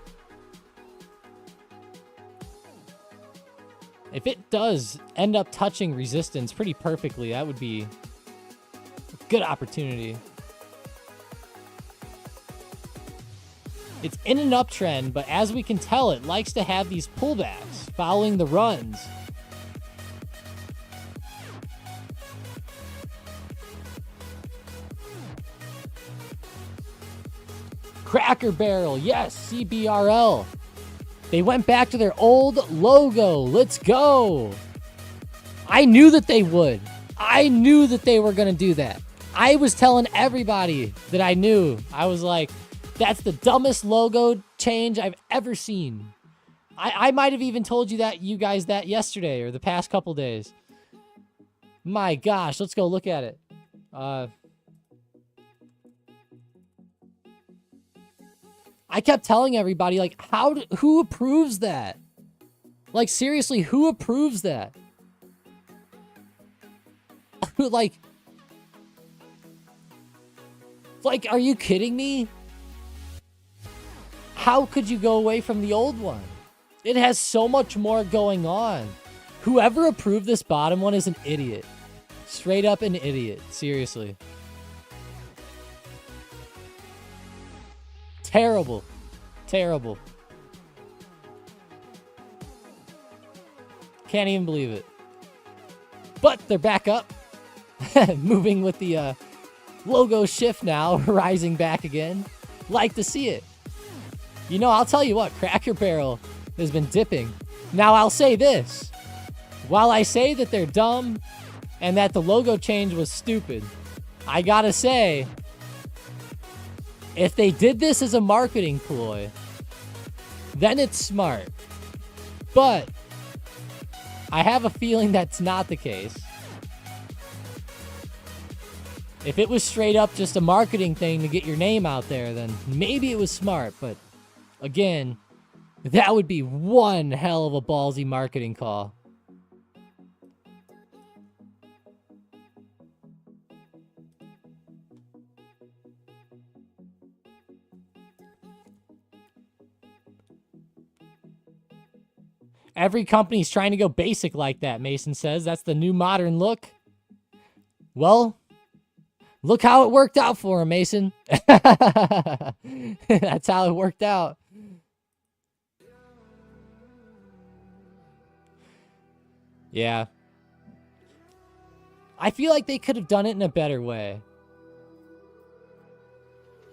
if it does end up touching resistance pretty perfectly, that would be a good opportunity. It's in an uptrend, but as we can tell, it likes to have these pullbacks following the runs. Cracker Barrel, yes, CBRL. They went back to their old logo. Let's go. I knew that they would. I knew that they were going to do that. I was telling everybody that I knew. I was like, that's the dumbest logo change I've ever seen. I might have even told you guys that yesterday or the past couple days. My gosh, let's go look at it. I kept telling everybody, like, who approves that? Like, seriously, who approves that? Like, Like, are you kidding me? How could you go away from the old one? It has so much more going on. Whoever approved this bottom one is an idiot. Straight up an idiot. Seriously. Terrible. Terrible. Can't even believe it. But they're back up. Moving with the logo shift now. Rising back again. Like to see it. You know, I'll tell you what. Cracker Barrel has been dipping. Now, I'll say this. While I say that they're dumb and that the logo change was stupid, I gotta say, if they did this as a marketing ploy, then it's smart. But I have a feeling that's not the case. If it was straight up just a marketing thing to get your name out there, then maybe it was smart. But again, that would be one hell of a ballsy marketing call. Every company's trying to go basic like that, Mason says. That's the new modern look. Well, look how it worked out for him, Mason. That's how it worked out. Yeah. I feel like they could have done it in a better way.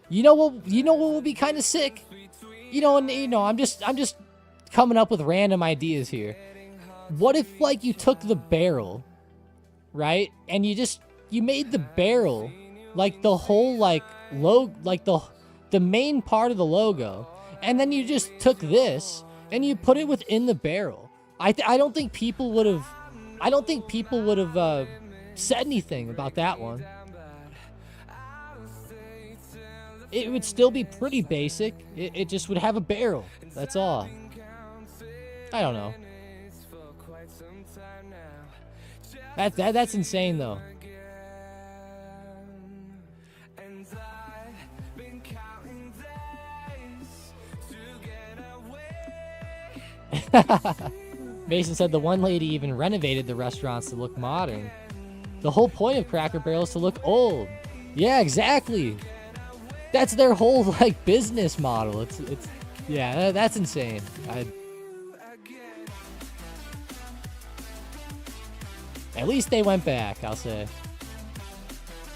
You know what would be kind of sick? I'm just coming up with random ideas here. What if, like, you took the barrel, right? And you made the barrel like the whole, like, the main part of the logo, and then you just took this and you put it within the barrel. I don't think people would have said anything about that one. It would still be pretty basic. It just would have a barrel. That's all. I don't know. That's insane, though. Mason said the one lady even renovated the restaurants to look modern. The whole point of Cracker Barrel is to look old. Yeah, exactly. That's their whole, like, business model. Yeah, that's insane. At least they went back, I'll say.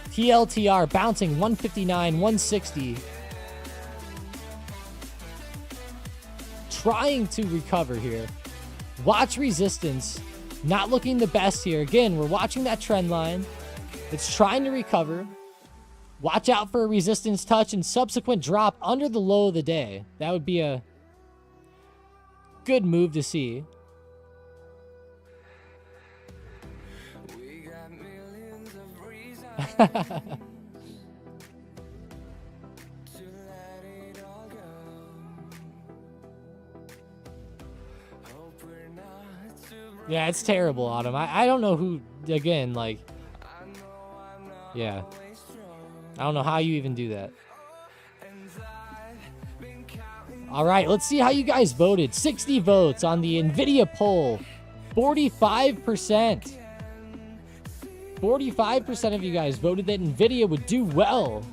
TLTR bouncing 159, 160. Trying to recover here. Watch resistance. Not looking the best here. Again, we're watching that trend line. It's trying to recover. Watch out for a resistance touch and subsequent drop under the low of the day. That would be a good move to see. Yeah, it's terrible, Autumn. I don't know who, again, like, yeah. I don't know how you even do that. All right, let's see how you guys voted. 60 votes on the Nvidia poll. 45%. 45% of you guys voted that Nvidia would do well.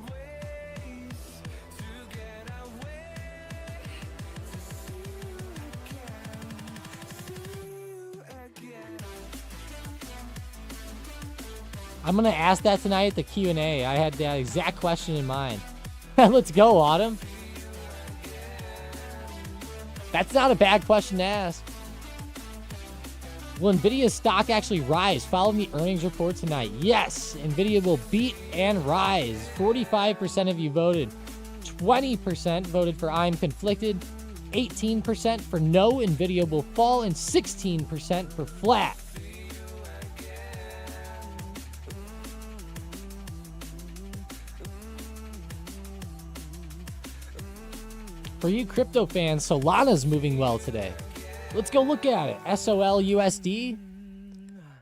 I'm going to ask that tonight at the Q&A. I had that exact question in mind. Let's go, Autumn. That's not a bad question to ask. Will Nvidia's stock actually rise following the earnings report tonight? Yes, Nvidia will beat and rise. 45% of you voted. 20% voted for I'm conflicted. 18% for no, Nvidia will fall. And 16% for flat. For you crypto fans, Solana's moving well today. Let's go look at it. SOL USD.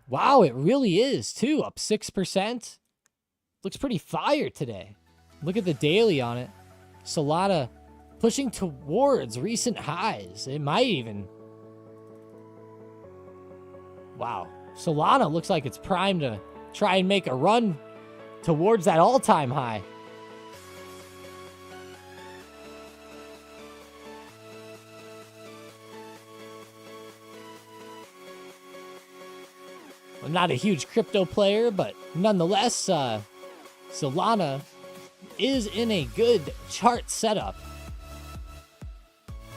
Wow, it really is, too. Up 6%. Looks pretty fire today. Look at the daily on it. Solana pushing towards recent highs. It might even. Wow. Solana looks like it's primed to try and make a run towards that all-time high. I'm not a huge crypto player, but nonetheless, Solana is in a good chart setup.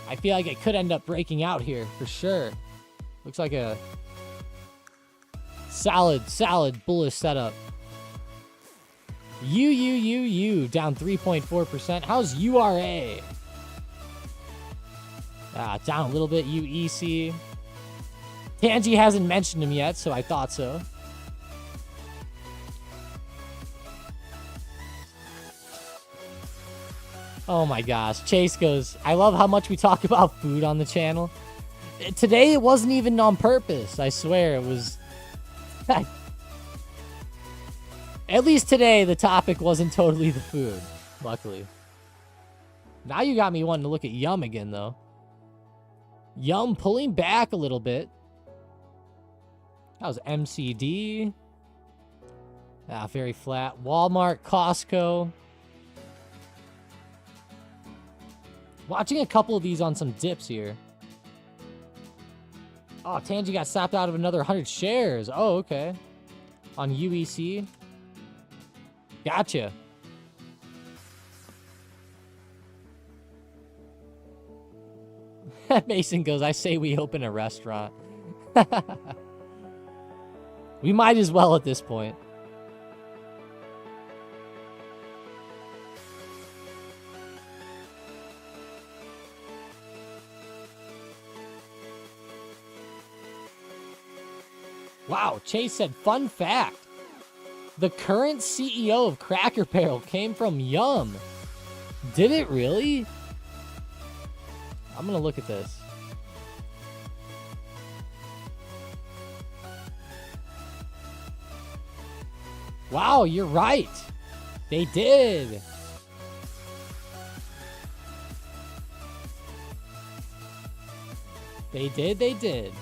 I feel like it could end up breaking out here for sure. Looks like a solid bullish setup. down 3.4%. How's URA? Down a little bit. UEC. Tangi hasn't mentioned him yet, so I thought so. Oh my gosh. Chase goes, I love how much we talk about food on the channel. Today, it wasn't even on purpose. I swear, it was... At least today, the topic wasn't totally the food, luckily. Now you got me wanting to look at Yum again, though. Yum pulling back a little bit. That was MCD. Very flat. Walmart, Costco. Watching a couple of these on some dips here. Oh, Tangi got stopped out of another 100 shares. Oh, okay. On UEC. Gotcha. Mason goes, I say we open a restaurant. We might as well at this point. Wow, Chase said, fun fact. The current CEO of Cracker Barrel came from Yum. Did it really? I'm going to look at this. Wow, you're right. They did. They did.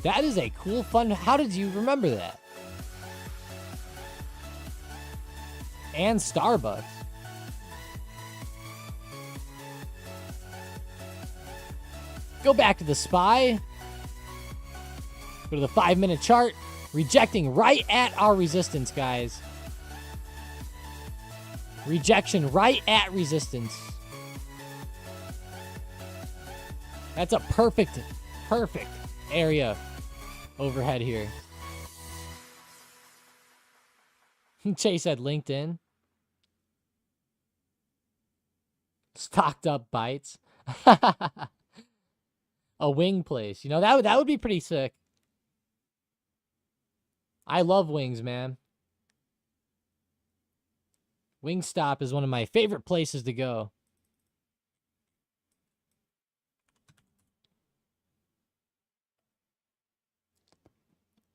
That is a cool, fun... How did you remember that? And Starbucks. Go back to the SPY. Go to the 5-minute chart. Rejecting right at our resistance, guys. Rejection right at resistance. That's a perfect area overhead here. Chase said LinkedIn. Stocked up bites. A wing place. You know, that would be pretty sick. I love wings, man. Wingstop is one of my favorite places to go.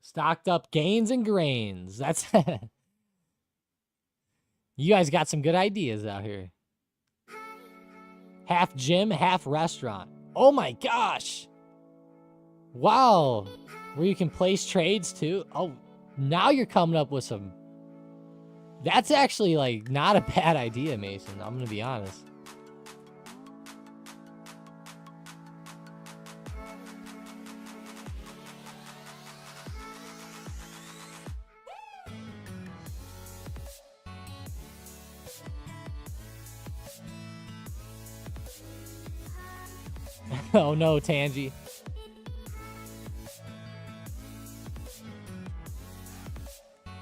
Stocked up gains and grains. That's... You guys got some good ideas out here. Half gym, half restaurant. Oh my gosh. Wow. Where you can place trades too. Oh, now you're coming up with some... That's actually, like, not a bad idea, Mason. I'm going to be honest. Oh no, Tangi.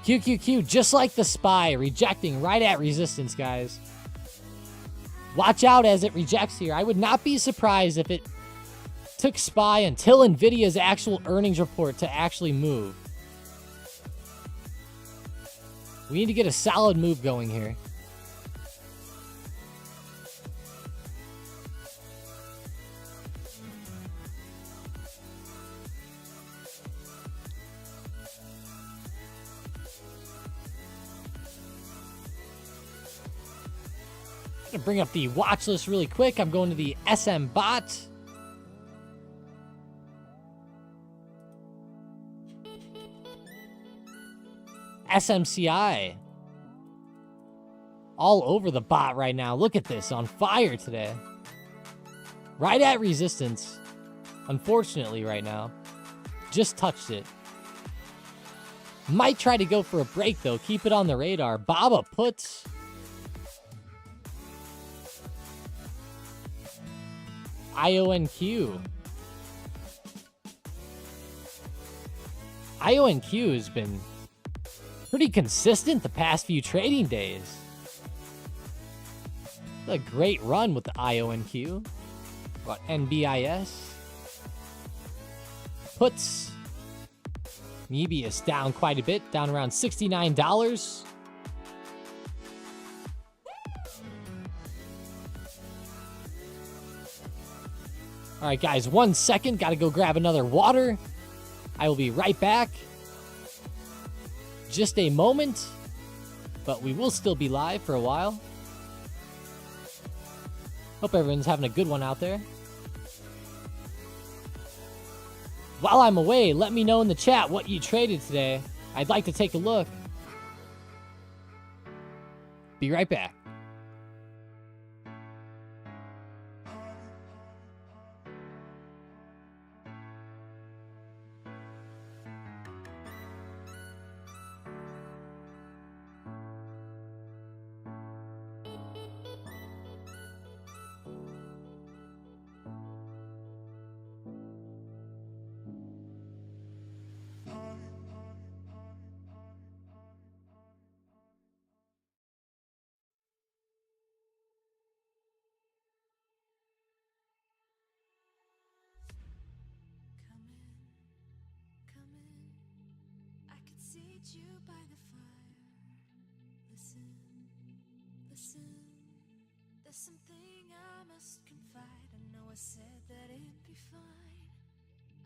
QQQ, just like the SPY, rejecting right at resistance, guys. Watch out as it rejects here. I would not be surprised if it took SPY until Nvidia's actual earnings report to actually move. We need to get a solid move going here. gonna bring up the watch list really quick. I'm going to the SM bot. SMCI. All over the bot right now. Look at this, on fire today. Right at resistance. Unfortunately right now. Just touched it. Might try to go for a break though. Keep it on the radar. Baba puts. IONQ. IONQ has been pretty consistent the past few trading days. A great run with the IONQ. What, NBIS? Puts. Mebius down quite a bit, down around $69. All right, guys, 1 second. Got to go grab another water. I will be right back. Just a moment, but we will still be live for a while. Hope everyone's having a good one out there. While I'm away, let me know in the chat what you traded today. I'd like to take a look. Be right back. Come in, I could seat you by the fire. Listen, listen, there's something I must confide. I know I said that it'd be fine.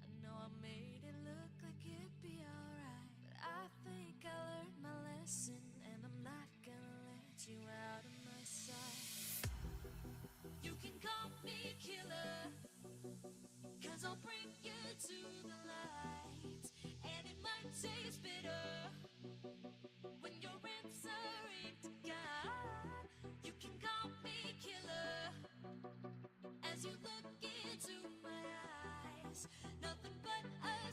I know I made it look like it'd be alright, but I think I learned my lesson, and I'm not gonna let you out of my sight. You can call me killer, 'cause I'll bring you to the light. And it might taste bitter when you're answering to God. You can call me killer as you look into my eyes. Nothing but a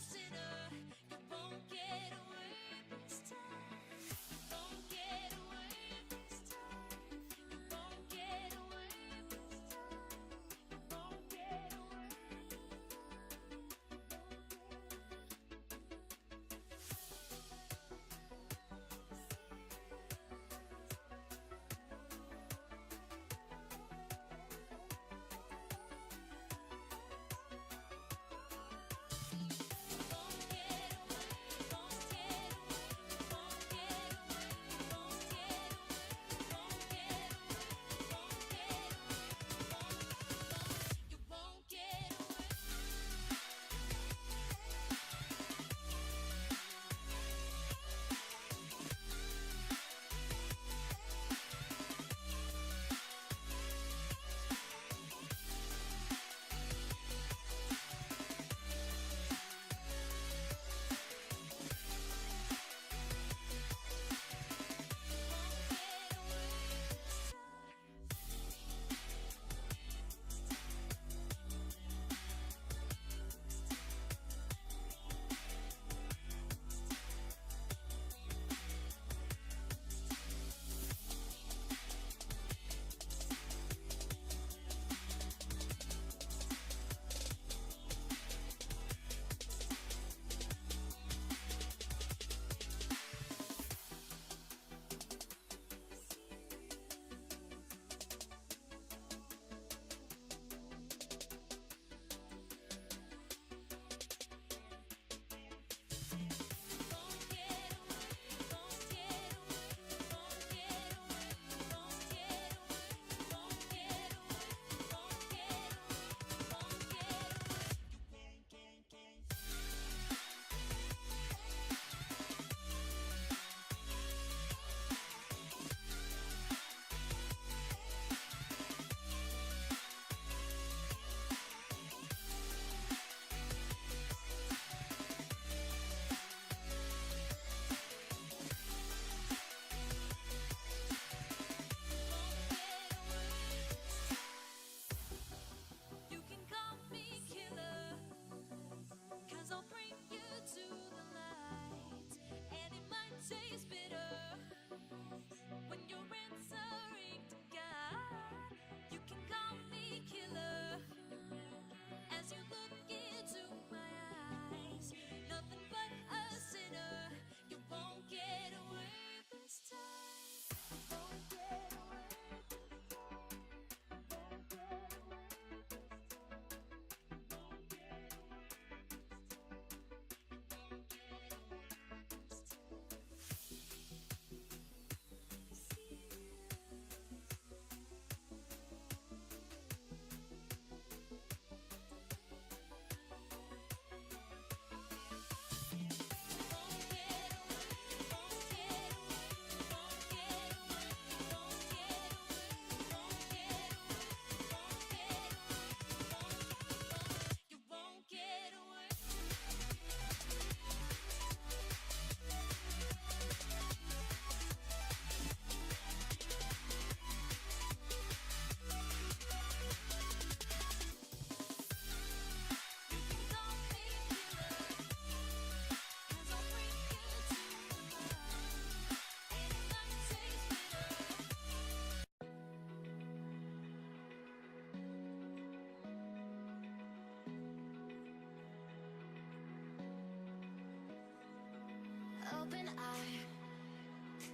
open eye,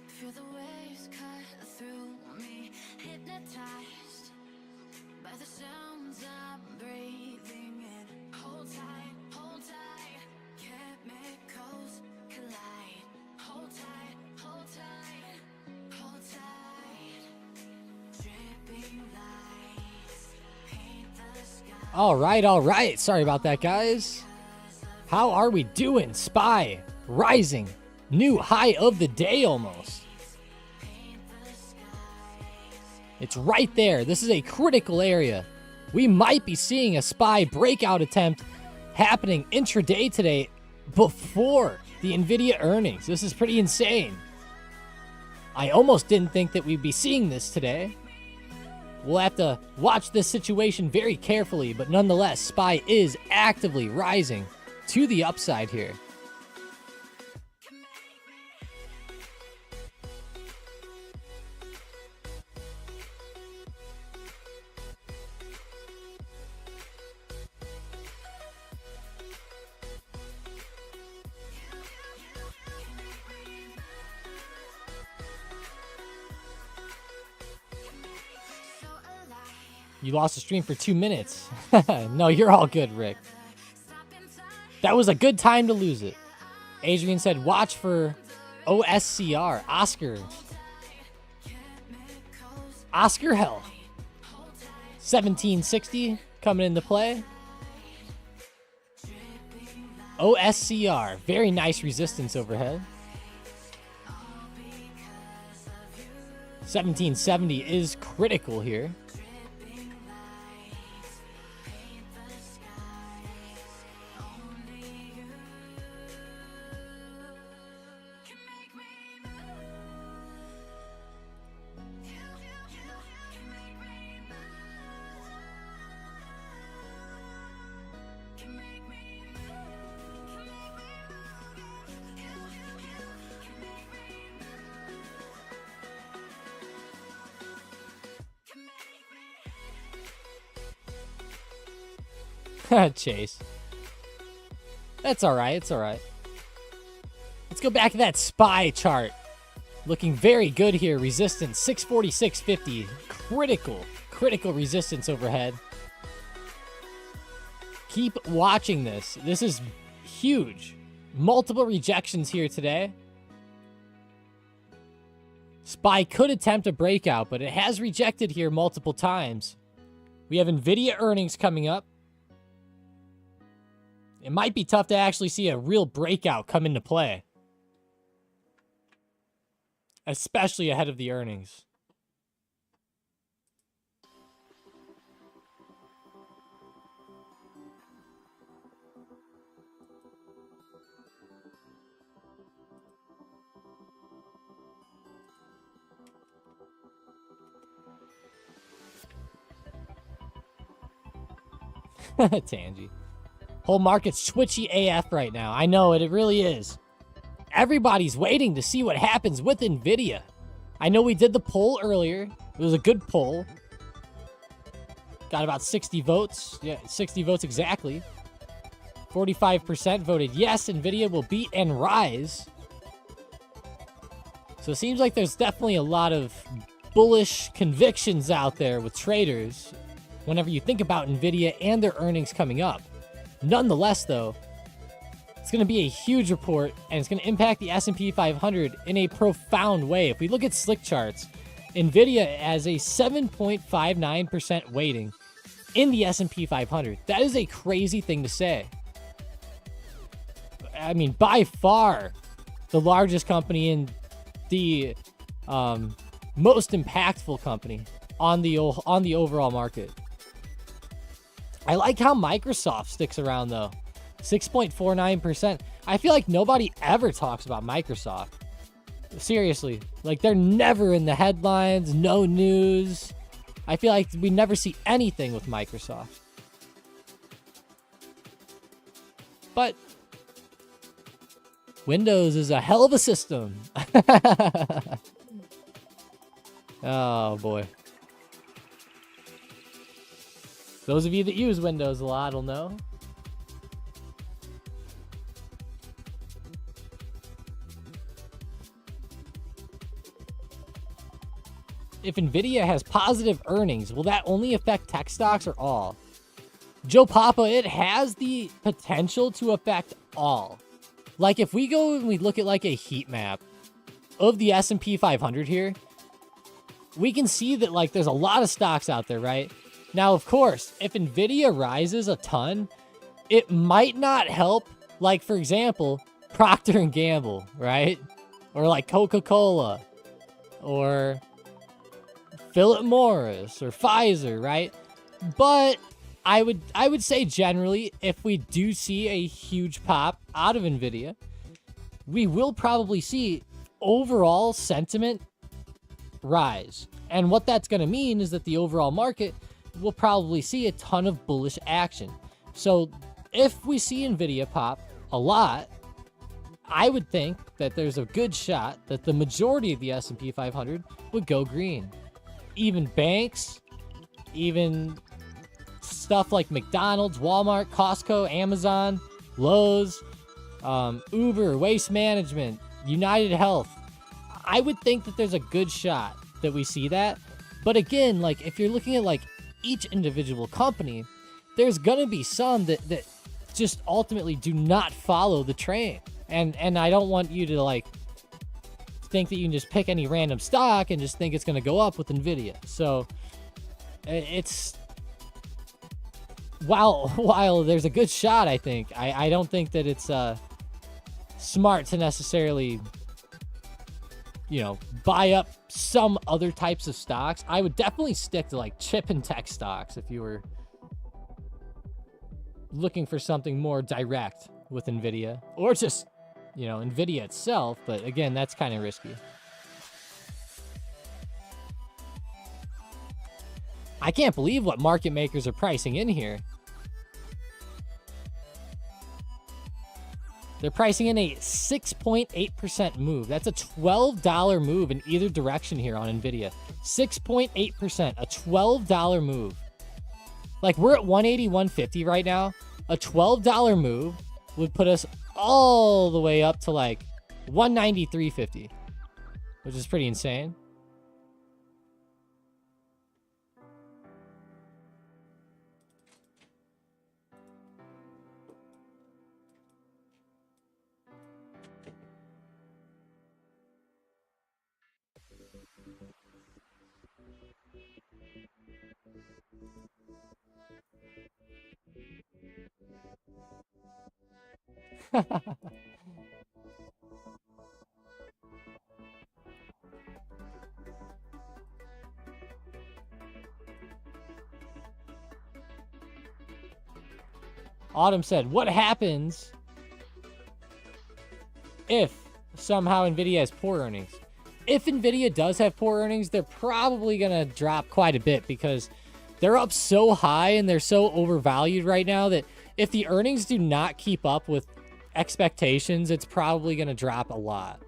feel the waves cut through me, hypnotized by the sounds I'm breathing in. Hold tight, chemicals collide. Hold tight, dripping lights paint the sky. All right. Sorry about that, guys. How are we doing? SPY rising. New high of the day almost. It's right there. This is a critical area. We might be seeing a SPY breakout attempt happening intraday today before the Nvidia earnings. This is pretty insane. I almost didn't think that we'd be seeing this today. We'll have to watch this situation very carefully, but nonetheless, SPY is actively rising to the upside here. You lost the stream for 2 minutes. No, you're all good, Rick. That was a good time to lose it. Adrian said, watch for OSCR, Oscar Hell. 1760 coming into play. OSCR, very nice resistance overhead. 1770 is critical here. Chase. That's alright, it's alright. Let's go back to that SPY chart. Looking very good here. Resistance, 646.50. Critical resistance overhead. Keep watching this. This is huge. Multiple rejections here today. SPY could attempt a breakout, but it has rejected here multiple times. We have Nvidia earnings coming up. It might be tough to actually see a real breakout come into play. Especially ahead of the earnings. Tangy. Whole market's twitchy AF right now. I know it really is. Everybody's waiting to see what happens with Nvidia. I know we did the poll earlier. It was a good poll. Got about 60 votes. Yeah, 60 votes exactly. 45% voted yes, Nvidia will beat and rise. So it seems like there's definitely a lot of bullish convictions out there with traders whenever you think about Nvidia and their earnings coming up. Nonetheless, though, it's going to be a huge report, and it's going to impact the S&P 500 in a profound way. If we look at slick charts, Nvidia has a 7.59% weighting in the S&P 500. That is a crazy thing to say. I mean, by far, the largest company in the most impactful company on the overall market. I like how Microsoft sticks around, though. 6.49%. I feel like nobody ever talks about Microsoft. Seriously. Like, they're never in the headlines, no news. I feel like we never see anything with Microsoft. But Windows is a hell of a system. Oh, boy. Those of you that use Windows a lot will know. if Nvidia has positive earnings, will that only affect tech stocks or all? Joe Papa, it has the potential to affect all. Like if we go and we look at like a heat map of the S&P 500 here, we can see that like there's a lot of stocks out there, right? Now, of course, if Nvidia rises a ton, it might not help, like for example, Procter and Gamble, right? Or like Coca-Cola, or Philip Morris, or Pfizer, right? But I would say generally, if we do see a huge pop out of Nvidia, we will probably see overall sentiment rise. And what that's going to mean is that the overall market will probably see a ton of bullish action. So if we see Nvidia pop a lot, I would think that there's a good shot that the majority of the S&P 500 would go green. Even banks, even stuff like McDonald's, Walmart, Costco, Amazon, Lowe's, Uber, Waste Management, United Health. I would think that there's a good shot that we see that. But again, like if you're looking at like each individual company, there's gonna be some that just ultimately do not follow the train. And I don't want you to like think that you can just pick any random stock and just think it's gonna go up with Nvidia. So it's while there's a good shot, I think I don't think that it's smart to necessarily, you know, buy up some other types of stocks. I would definitely stick to like chip and tech stocks if you were looking for something more direct with Nvidia, or just, you know, Nvidia itself. But again, that's kind of risky. I can't believe what market makers are pricing in here. They're pricing in a 6.8% move. That's a $12 move in either direction here on Nvidia. 6.8%, a $12 move. Like we're at 180, 150 right now. A $12 move would put us all the way up to like 193.50, which is pretty insane. Autumn said, what happens if somehow Nvidia has poor earnings? If Nvidia does have poor earnings, they're probably going to drop quite a bit because they're up so high and they're so overvalued right now that if the earnings do not keep up with expectations, it's probably going to drop a lot.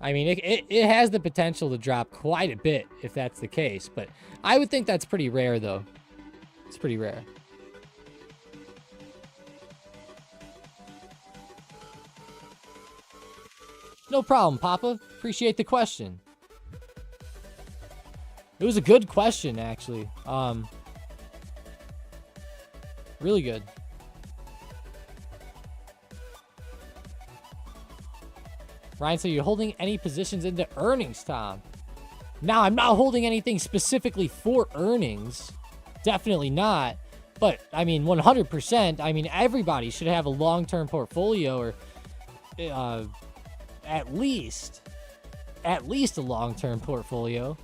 I mean, it has the potential to drop quite a bit if that's the case, but I would think that's pretty rare, though. It's pretty rare. No problem, Papa. Appreciate the question. It was a good question, actually. Really good. Ryan, so you're holding any positions into earnings, Tom? Now, I'm not holding anything specifically for earnings. Definitely not. But, I mean, 100%. I mean, everybody should have a long-term portfolio, or at least a long-term portfolio.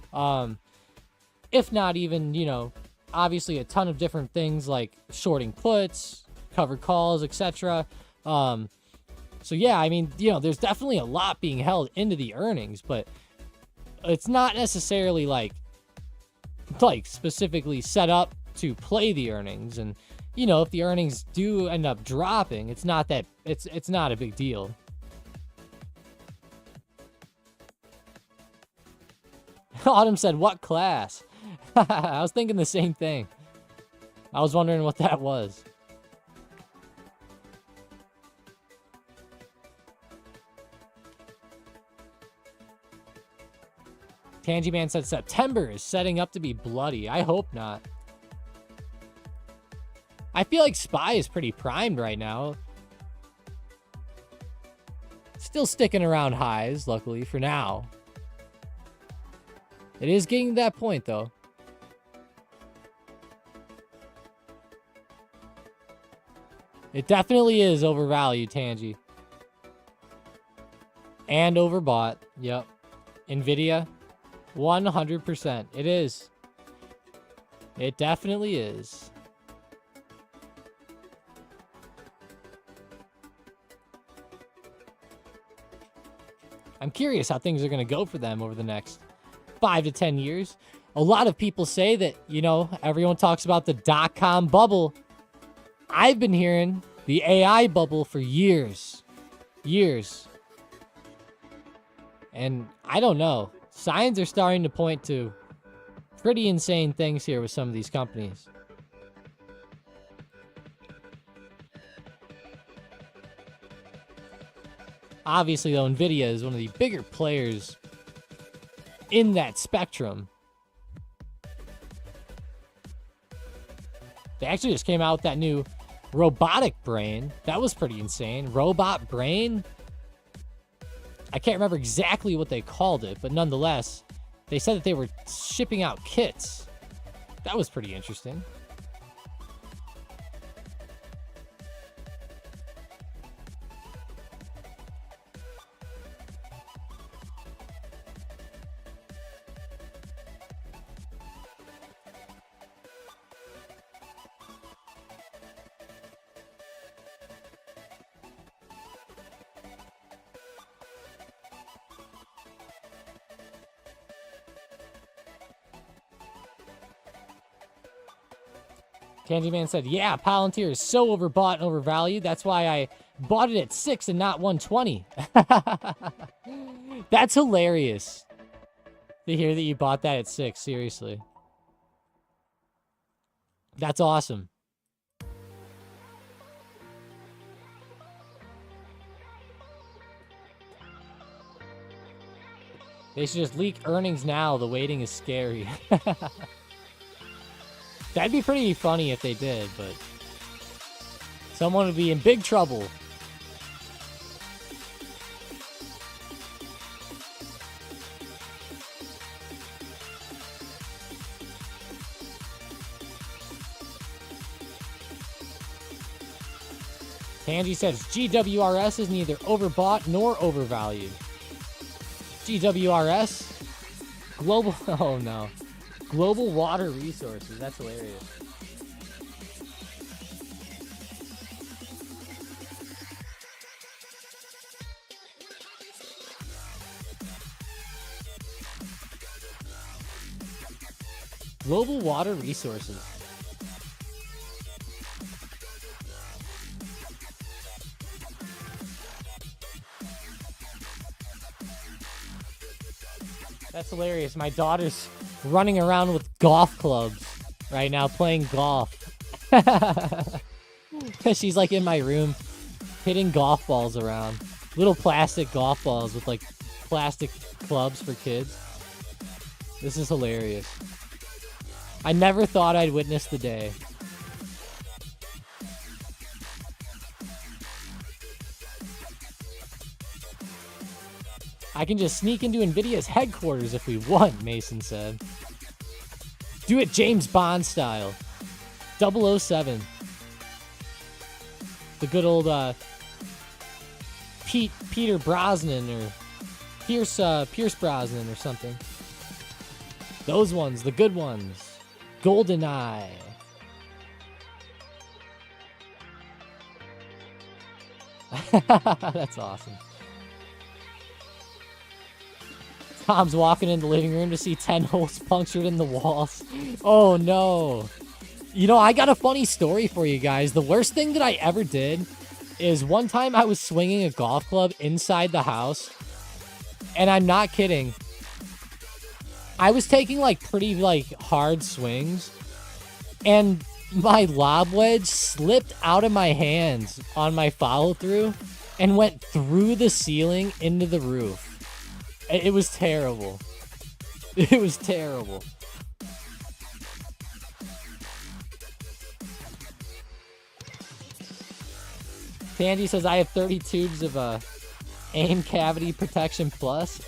If not even, you know, obviously a ton of different things like shorting puts, covered calls, etc. So yeah, I mean, you know, there's definitely a lot being held into the earnings, but it's not necessarily like specifically set up to play the earnings. And, you know, if the earnings do end up dropping, it's not that it's not a big deal. Autumn said, what class? I was thinking the same thing. I was wondering what that was. Tangy Man said September is setting up to be bloody. I hope not. I feel like SPY is pretty primed right now. Still sticking around highs, luckily, for now. It is getting to that point, though. It definitely is overvalued, Tangy. And overbought. Yep. Nvidia, 100%. It is. It definitely is. I'm curious how things are going to go for them over the next 5 to 10 years. A lot of people say that, you know, everyone talks about the dot-com bubble. I've been hearing the AI bubble for years. Years. And I don't know. Signs are starting to point to pretty insane things here with some of these companies. Obviously, though, Nvidia is one of the bigger players in that spectrum. They actually just came out with that new robotic brain. That was pretty insane. Robot brain? I can't remember exactly what they called it, but nonetheless, they said that they were shipping out kits. That was pretty interesting. Candyman said, yeah, Palantir is so overbought and overvalued. That's why I bought it at 6 and not 120. That's hilarious to hear that you bought that at 6. Seriously. That's awesome. They should just leak earnings now. The waiting is scary. That'd be pretty funny if they did, but someone would be in big trouble. Tangy says GWRS is neither overbought nor overvalued. GWRS? Global... Oh, no. Global Water Resources. That's hilarious. Global Water Resources. That's hilarious. My daughter's running around with golf clubs right now, playing golf. She's like in my room, hitting golf balls around. Little plastic golf balls with like plastic clubs for kids. This is hilarious. I never thought I'd witness the day. I can just sneak into Nvidia's headquarters if we want, Mason said. Do it James Bond style. 007. The good old Peter Brosnan or Pierce Brosnan or something. Those ones, the good ones. GoldenEye. That's awesome. Tom's walking in the living room to see 10 holes punctured in the walls. Oh, no. You know, I got a funny story for you guys. The worst thing that I ever did is one time I was swinging a golf club inside the house. And I'm not kidding. I was taking, like, pretty, like, hard swings. And my lob wedge slipped out of my hands on my follow-through and went through the ceiling into the roof. It was terrible. It was terrible. Tandy says, I have 30 tubes of AIM cavity protection plus.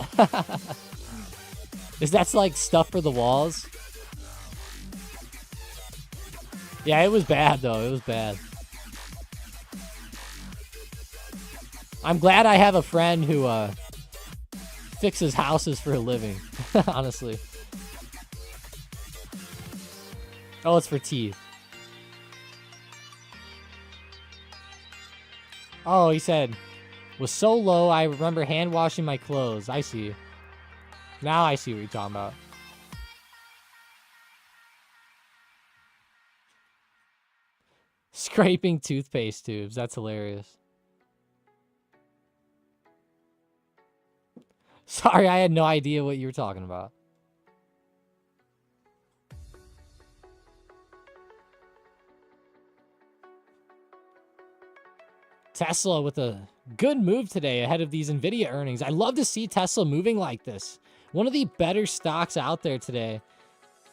Is that like stuff for the walls? Yeah, it was bad though. It was bad. I'm glad I have a friend who fixes houses for a living. Honestly. Oh, it's for teeth. Oh, he said, was so low I remember hand washing my clothes. I see. Now I see what you're talking about. Scraping toothpaste tubes. That's hilarious. Sorry, I had no idea what you were talking about. Tesla with a good move today ahead of these Nvidia earnings. I love to see Tesla moving like this. One of the better stocks out there today.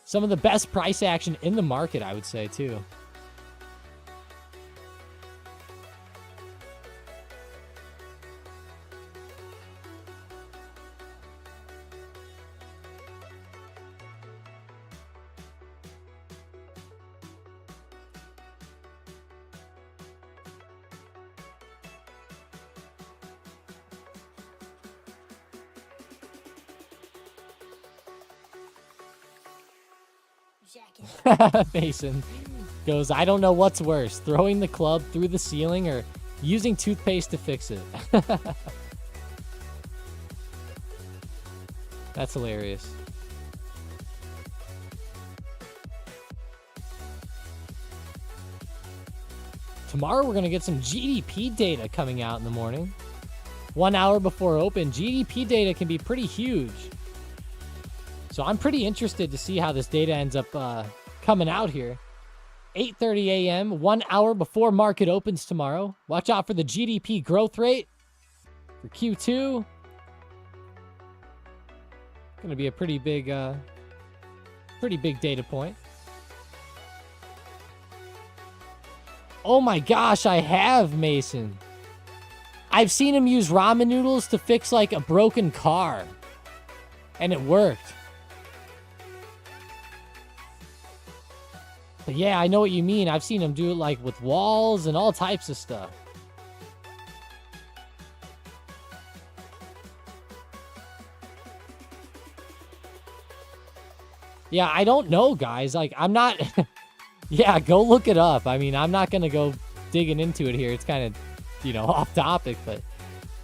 Some of the best price action in the market, I would say, too. Mason goes, I don't know what's worse, throwing the club through the ceiling or using toothpaste to fix it. That's hilarious. Tomorrow we're going to get some GDP data coming out in the morning. 1 hour before open, GDP data can be pretty huge. So I'm pretty interested to see how this data ends up coming out here. 8:30 a.m., 1 hour before market opens tomorrow. Watch out for the GDP growth rate for Q2. Going to be a pretty big data point. Oh my gosh, I have, Mason. I've seen him use ramen noodles to fix like a broken car. And it worked. But yeah, I know what you mean. I've seen him do it like with walls and all types of stuff. Yeah, I don't know, guys. Like, I'm not... Yeah, go look it up. I mean, I'm not going to go digging into it here. It's kind of, you know, off topic, but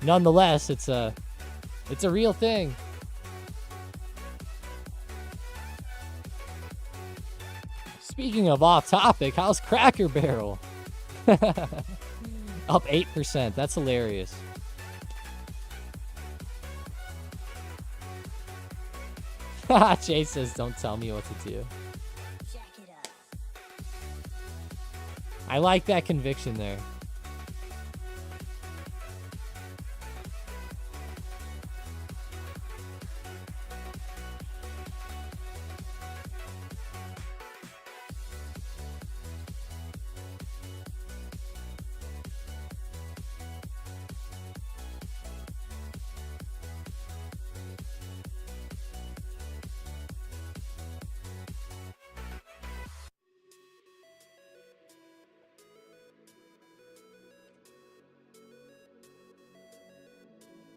nonetheless, it's a real thing. Speaking of off topic, how's Cracker Barrel? Up 8%. That's hilarious. Chase says, don't tell me what to do. I like that conviction there.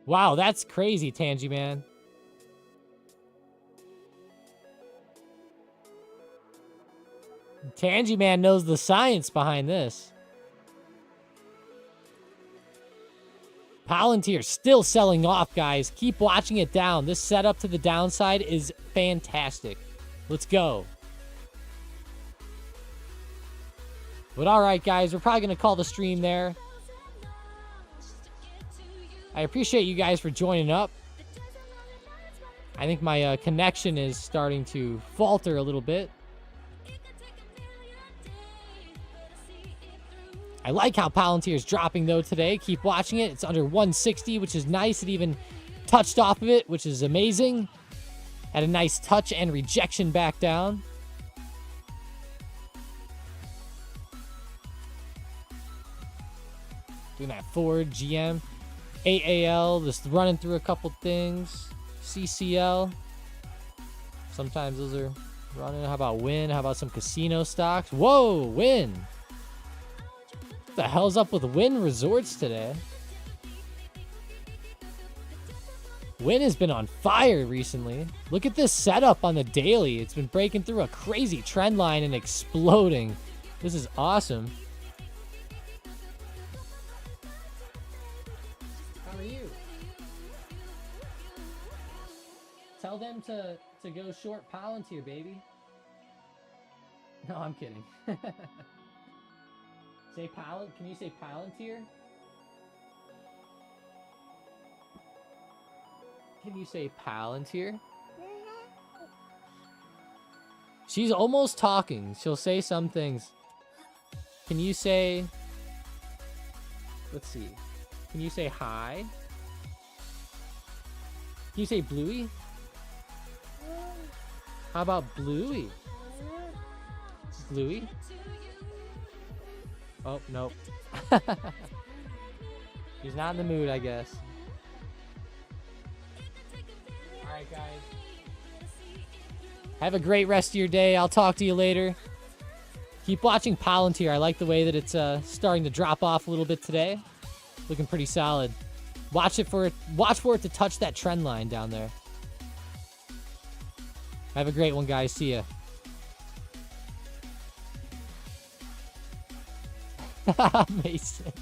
Wow, that's crazy, Tangy Man. Tangy Man knows the science behind this. Palantir still selling off, guys. Keep watching it down. This setup to the downside is fantastic. Let's go. But all right, guys, we're probably going to call the stream there. I appreciate you guys for joining up. I think my connection is starting to falter a little bit. I like how Palantir is dropping, though, today. Keep watching it. It's under 160, which is nice. It even touched off of it, which is amazing. Had a nice touch and rejection back down. Doing that forward, GM. AAL, just running through a couple things. CCL. Sometimes those are running. How about Win? How about some casino stocks? Whoa, Win. What the hell's up with Win Resorts today? Win has been on fire recently. Look at this setup on the daily. It's been breaking through a crazy trend line and exploding. This is awesome. How are you? Tell them to go short Palantir, baby. No, I'm kidding. Say Palantir. Can you say Palantir? Can you say Palantir? She's almost talking. She'll say some things. Can you say... Let's see. Can you say hi? Can you say Bluey? How about Bluey? Bluey? Oh, nope. She's not in the mood, I guess. Alright, guys. Have a great rest of your day. I'll talk to you later. Keep watching Palantir. I like the way that it's starting to drop off a little bit today. Looking pretty solid. Watch for it to touch that trend line down there. Have a great one, guys. See ya. Mason.